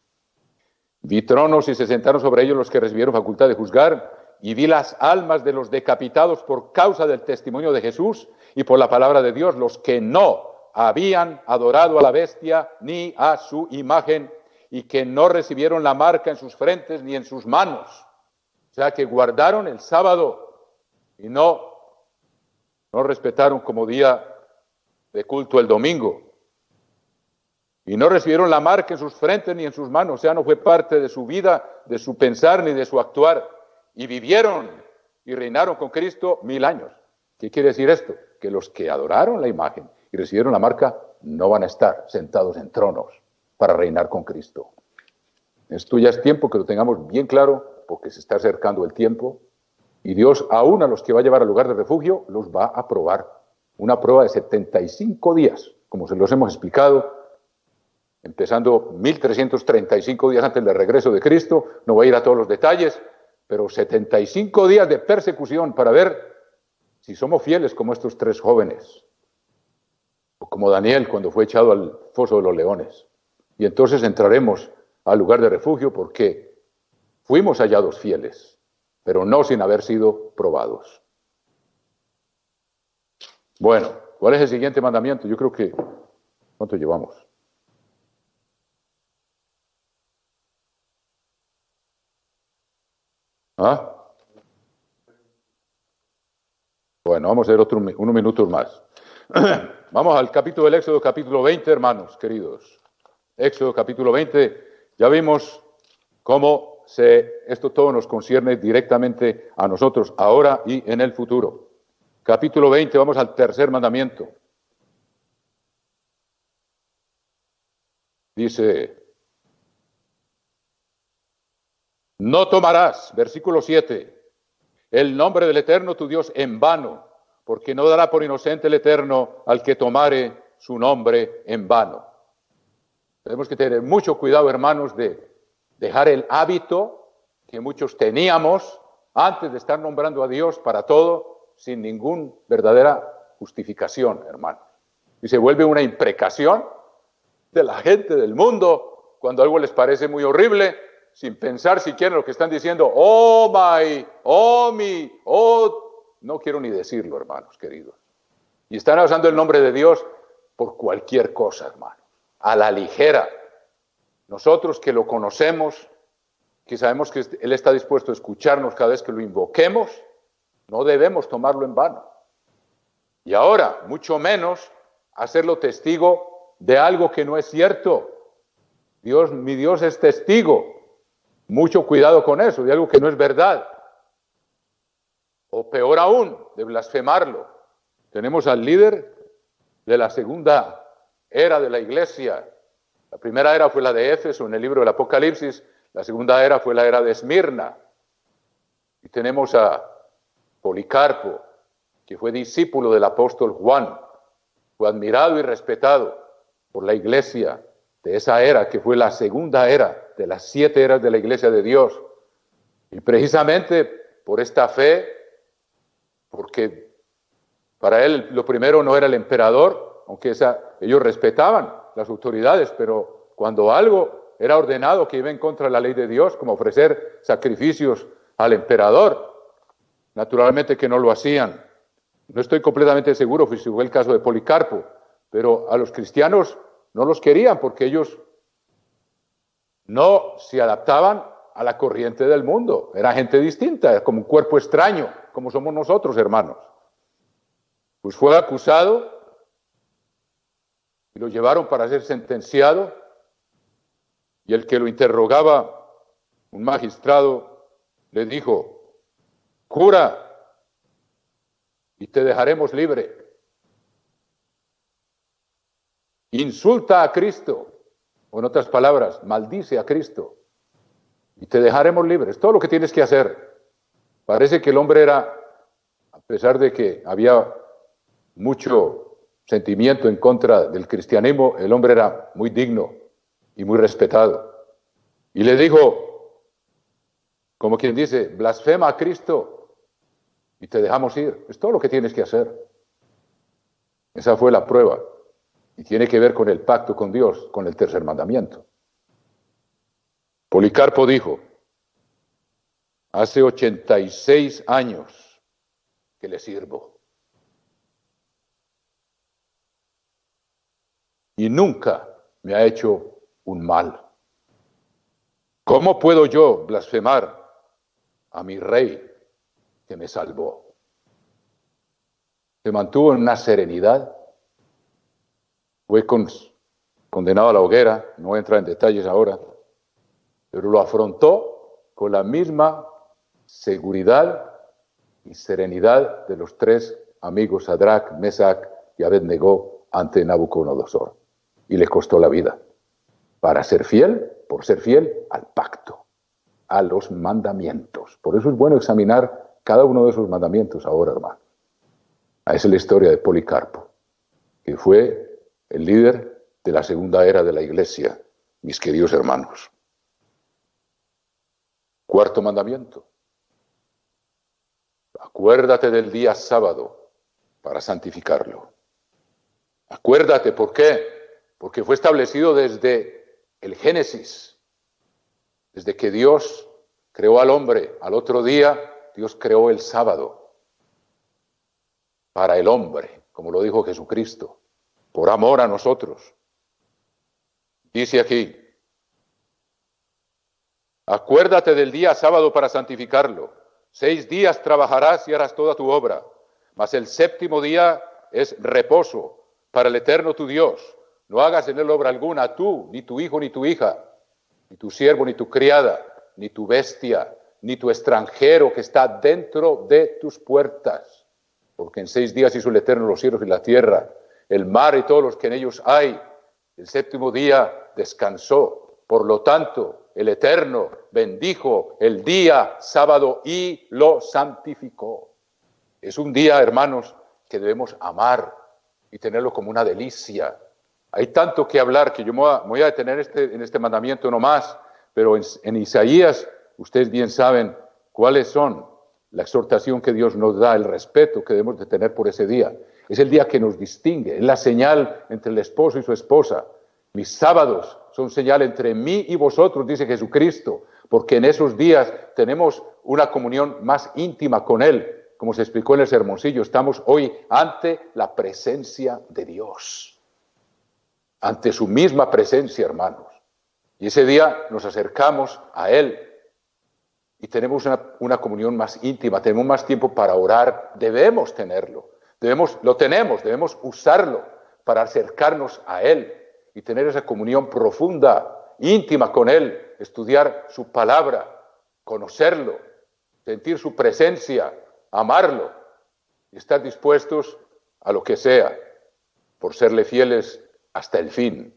Vi tronos y se sentaron sobre ellos los que recibieron facultad de juzgar, y vi las almas de los decapitados por causa del testimonio de Jesús y por la palabra de Dios, los que no habían adorado a la bestia ni a su imagen, y que no recibieron la marca en sus frentes ni en sus manos. O sea, que guardaron el sábado y no respetaron como día de culto el domingo. Y no recibieron la marca en sus frentes ni en sus manos. O sea, no fue parte de su vida, de su pensar ni de su actuar. Y vivieron y reinaron con Cristo 1000 años. ¿Qué quiere decir esto? Que los que adoraron la imagen y recibieron la marca no van a estar sentados en tronos para reinar con Cristo. Esto ya es tiempo que lo tengamos bien claro, porque se está acercando el tiempo y Dios, aún a los que va a llevar al lugar de refugio, los va a probar. Una prueba de 75 días, como se los hemos explicado, empezando 1335 días antes del regreso de Cristo. No voy a ir a todos los detalles, pero 75 días de persecución para ver si somos fieles como estos 3 jóvenes, o como Daniel cuando fue echado al foso de los leones. Y entonces entraremos al lugar de refugio porque fuimos hallados fieles, pero no sin haber sido probados. Bueno, ¿cuál es el siguiente mandamiento? Yo creo que... ¿Cuánto llevamos? ¿Ah? Bueno, vamos a ver unos minutos más. Vamos al capítulo del Éxodo, capítulo 20, hermanos queridos. Éxodo, capítulo 20. Ya vimos cómo esto todo nos concierne directamente a nosotros, ahora y en el futuro. Capítulo 20, vamos al tercer mandamiento. Dice, no tomarás, versículo 7, el nombre del Eterno tu Dios en vano, porque no dará por inocente el Eterno al que tomare su nombre en vano. Tenemos que tener mucho cuidado, hermanos, de dejar el hábito que muchos teníamos antes de estar nombrando a Dios para todo, sin ninguna verdadera justificación, hermano. Y se vuelve una imprecación de la gente del mundo cuando algo les parece muy horrible, sin pensar siquiera en lo que están diciendo. Oh my, oh mi, oh, no quiero ni decirlo, hermanos queridos. Y están usando el nombre de Dios por cualquier cosa, hermanos, a la ligera. Nosotros que lo conocemos, que sabemos que Él está dispuesto a escucharnos cada vez que lo invoquemos, no debemos tomarlo en vano. Y ahora, mucho menos, hacerlo testigo de algo que no es cierto. Mi Dios es testigo. Mucho cuidado con eso, de algo que no es verdad. O peor aún, de blasfemarlo. Tenemos al líder de la segunda era de la iglesia. La primera era fue la de Éfeso en el libro del Apocalipsis. La segunda era fue la era de Esmirna. Y tenemos a Policarpo, que fue discípulo del apóstol Juan. Fue admirado y respetado por la iglesia de esa era, que fue la segunda era de las 7 eras de la iglesia de Dios. Y precisamente por esta fe, porque para él lo primero no era el emperador, aunque ellos respetaban las autoridades, pero cuando algo era ordenado que iba en contra de la ley de Dios, como ofrecer sacrificios al emperador, naturalmente que no lo hacían. No estoy completamente seguro si fue el caso de Policarpo, pero a los cristianos no los querían porque ellos no se adaptaban a la corriente del mundo. Era gente distinta, era como un cuerpo extraño, como somos nosotros, hermanos. Pues fue acusado y lo llevaron para ser sentenciado, y el que lo interrogaba, un magistrado, le dijo: cura, y te dejaremos libre. Insulta a Cristo, o en otras palabras, maldice a Cristo, y te dejaremos libres. Todo lo que tienes que hacer. Parece que el hombre era, a pesar de que había mucho sentimiento en contra del cristianismo, el hombre era muy digno y muy respetado. Y le dijo, como quien dice, blasfema a Cristo y te dejamos ir. Es todo lo que tienes que hacer. Esa fue la prueba. Y tiene que ver con el pacto con Dios, con el tercer mandamiento. Policarpo dijo, hace 86 años que le sirvo. Y nunca me ha hecho un mal. ¿Cómo puedo yo blasfemar a mi rey que me salvó? Se mantuvo en una serenidad. Fue condenado a la hoguera, no voy a entrar en detalles ahora, pero lo afrontó con la misma seguridad y serenidad de los 3 amigos, Sadrach, Mesach y Abednego, ante Nabucodonosor. Y le costó la vida, para ser fiel, por ser fiel al pacto, a los mandamientos. Por eso es bueno examinar cada uno de esos mandamientos ahora, hermano. Esa es la historia de Policarpo, que fue el líder de la segunda era de la iglesia, mis queridos hermanos. Cuarto mandamiento. Acuérdate del día sábado para santificarlo. Acuérdate, ¿por qué? Porque fue establecido desde el Génesis, desde que Dios creó al hombre. Al otro día, Dios creó el sábado para el hombre, como lo dijo Jesucristo, por amor a nosotros. Dice aquí, acuérdate del día sábado para santificarlo. 6 días trabajarás y harás toda tu obra, mas el 7º día es reposo para el Eterno tu Dios. No hagas en él obra alguna, tú, ni tu hijo, ni tu hija, ni tu siervo, ni tu criada, ni tu bestia, ni tu extranjero que está dentro de tus puertas. Porque en 6 días hizo el Eterno los cielos y la tierra, el mar y todos los que en ellos hay. El 7º día descansó. Por lo tanto, el Eterno bendijo el día sábado y lo santificó. Es un día, hermanos, que debemos amar y tenerlo como una delicia. Hay tanto que hablar que yo me voy a detener en este mandamiento nomás, pero en Isaías ustedes bien saben cuáles son la exhortación que Dios nos da, el respeto que debemos de tener por ese día. Es el día que nos distingue, es la señal entre el esposo y su esposa. Mis sábados son señal entre mí y vosotros, dice Jesucristo, porque en esos días tenemos una comunión más íntima con Él, como se explicó en el sermoncillo. Estamos hoy ante la presencia de Dios, ante su misma presencia, hermanos. Y ese día nos acercamos a Él y tenemos una comunión más íntima, tenemos más tiempo para orar, debemos tenerlo, debemos usarlo para acercarnos a Él y tener esa comunión profunda, íntima con Él, estudiar su palabra, conocerlo, sentir su presencia, amarlo y estar dispuestos a lo que sea por serle fieles hasta el fin.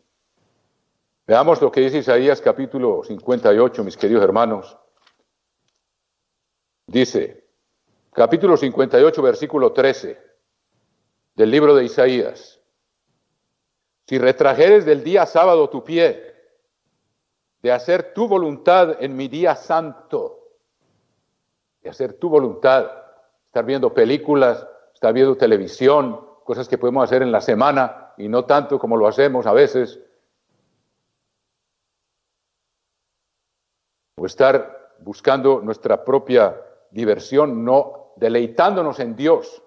Veamos lo que dice Isaías capítulo 58, mis queridos hermanos. Dice, capítulo 58, versículo 13 del libro de Isaías: si retrajeres del día sábado tu pie, de hacer tu voluntad en mi día santo, de hacer tu voluntad, estar viendo películas, estar viendo televisión, cosas que podemos hacer en la semana y no tanto como lo hacemos a veces, o estar buscando nuestra propia diversión, no deleitándonos en Dios.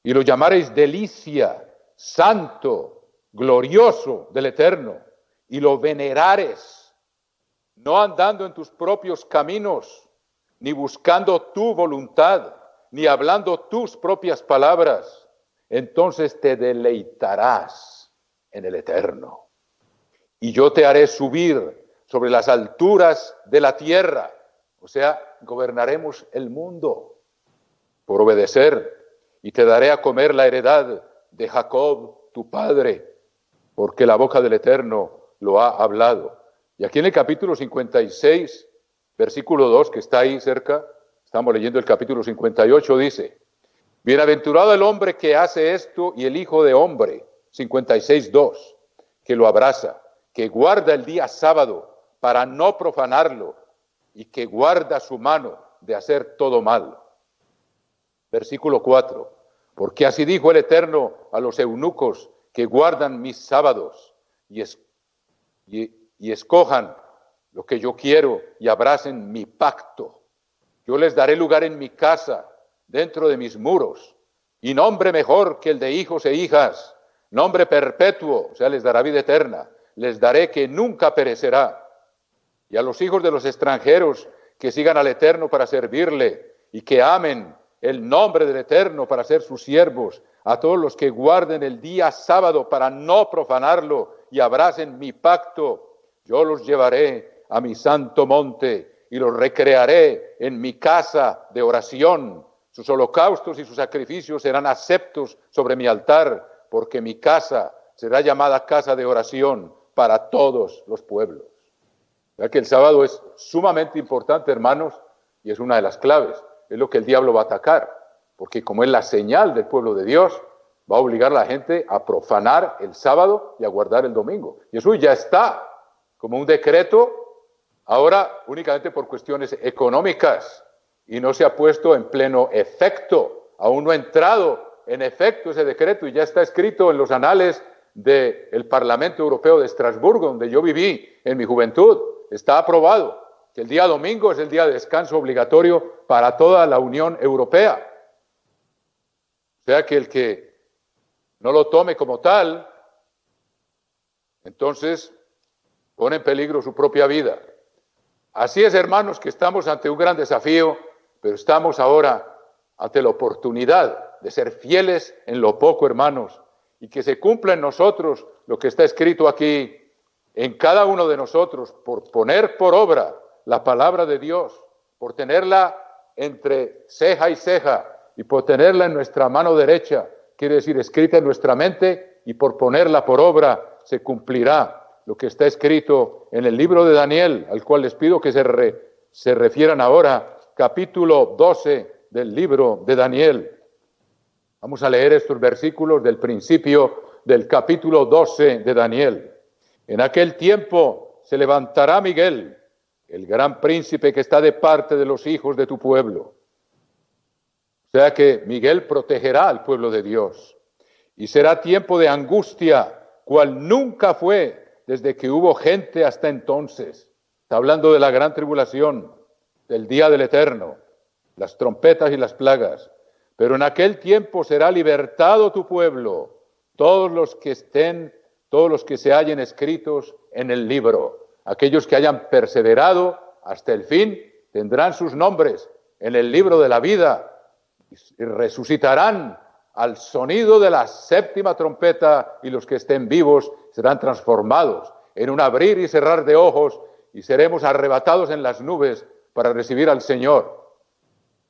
Y lo llamaréis delicia, santo, glorioso del Eterno, y lo venerares, no andando en tus propios caminos, ni buscando tu voluntad, ni hablando tus propias palabras, entonces te deleitarás en el Eterno. Y yo te haré subir sobre las alturas de la tierra, o sea, gobernaremos el mundo por obedecer, y te daré a comer la heredad de Jacob, tu padre, porque la boca del Eterno lo ha hablado. Y aquí en el capítulo 56, versículo 2, que está ahí cerca, estamos leyendo el capítulo 58, dice: bienaventurado el hombre que hace esto y el hijo de hombre, 56:2, que lo abraza, que guarda el día sábado para no profanarlo y que guarda su mano de hacer todo mal. Versículo 4, porque así dijo el Eterno a los eunucos que guardan mis sábados y escojan lo que yo quiero y abracen mi pacto. Yo les daré lugar en mi casa, dentro de mis muros, y nombre mejor que el de hijos e hijas, nombre perpetuo, o sea, les dará vida eterna, les daré que nunca perecerá. Y a los hijos de los extranjeros que sigan al Eterno para servirle y que amen el nombre del Eterno para ser sus siervos, a todos los que guarden el día sábado para no profanarlo y abracen mi pacto, yo los llevaré a mi santo monte y los recrearé en mi casa de oración. Sus holocaustos y sus sacrificios serán aceptos sobre mi altar, porque mi casa será llamada casa de oración para todos los pueblos. Ya que el sábado es sumamente importante, hermanos, y es una de las claves. Es lo que el diablo va a atacar, porque como es la señal del pueblo de Dios, va a obligar a la gente a profanar el sábado y a guardar el domingo. Y eso ya está como un decreto, ahora únicamente por cuestiones económicas, y no se ha puesto en pleno efecto. Aún no ha entrado en efecto ese decreto y ya está escrito en los anales del Parlamento Europeo de Estrasburgo, donde yo viví en mi juventud. Está aprobado que el día domingo es el día de descanso obligatorio para toda la Unión Europea. O sea que el que no lo tome como tal, entonces pone en peligro su propia vida. Así es, hermanos, que estamos ante un gran desafío, pero estamos ahora ante la oportunidad de ser fieles en lo poco, hermanos, y que se cumpla en nosotros lo que está escrito aquí, en cada uno de nosotros, por poner por obra la palabra de Dios, por tenerla entre ceja y ceja y por tenerla en nuestra mano derecha, quiere decir escrita en nuestra mente, y por ponerla por obra se cumplirá lo que está escrito en el libro de Daniel, al cual les pido que se refieran ahora, capítulo 12 del libro de Daniel. Vamos a leer estos versículos del principio del capítulo 12 de Daniel. En aquel tiempo se levantará Miguel, el gran príncipe que está de parte de los hijos de tu pueblo. O sea que Miguel protegerá al pueblo de Dios. Y será tiempo de angustia, cual nunca fue desde que hubo gente hasta entonces. Está hablando de la gran tribulación, del día del Eterno, las trompetas y las plagas. Pero en aquel tiempo será libertado tu pueblo, todos los que se hallen escritos en el libro. Aquellos que hayan perseverado hasta el fin tendrán sus nombres en el libro de la vida y resucitarán al sonido de la séptima trompeta, y los que estén vivos serán transformados en un abrir y cerrar de ojos, y seremos arrebatados en las nubes para recibir al Señor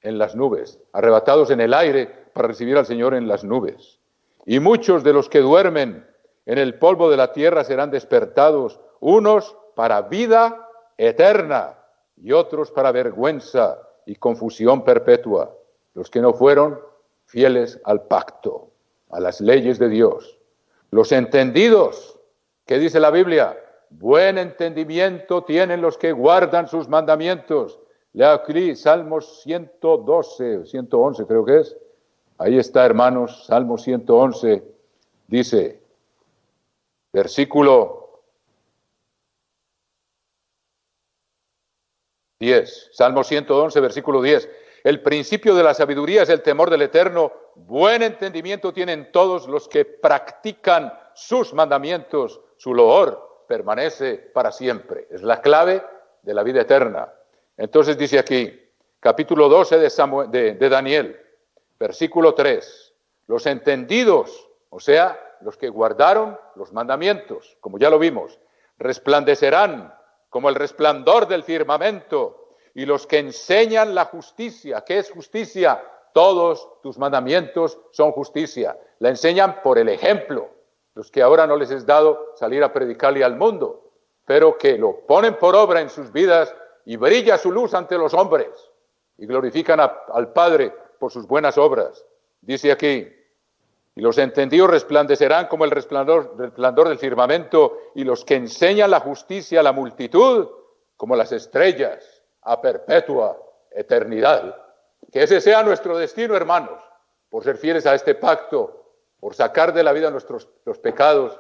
en las nubes, arrebatados en el aire para recibir al Señor en las nubes. Y muchos de los que duermen en el polvo de la tierra serán despertados, unos para vida eterna y otros para vergüenza y confusión perpetua, los que no fueron fieles al pacto, a las leyes de Dios. Los entendidos, ¿qué dice la Biblia? Buen entendimiento tienen los que guardan sus mandamientos. Lea aquí Salmos 112, 111 creo que es. Ahí está, hermanos, Salmos 111, dice, versículo 10, Salmo 111, versículo 10. El principio de la sabiduría es el temor del Eterno. Buen entendimiento tienen todos los que practican sus mandamientos. Su loor permanece para siempre. Es la clave de la vida eterna. Entonces dice aquí, capítulo 12 de Daniel, versículo 3. Los entendidos, o sea, los que guardaron los mandamientos, como ya lo vimos, resplandecerán como el resplandor del firmamento, y los que enseñan la justicia. ¿Qué es justicia? Todos tus mandamientos son justicia. La enseñan por el ejemplo. Los que ahora no les es dado salir a predicarle al mundo, pero que lo ponen por obra en sus vidas y brilla su luz ante los hombres y glorifican al Padre por sus buenas obras. Dice aquí, y los entendidos resplandecerán como el resplandor del firmamento, y los que enseñan la justicia a la multitud como las estrellas a perpetua eternidad. Que ese sea nuestro destino, hermanos, por ser fieles a este pacto, por sacar de la vida los pecados,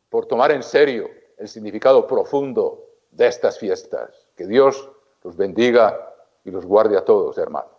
por tomar en serio el significado profundo de estas fiestas. Que Dios los bendiga y los guarde a todos, hermanos.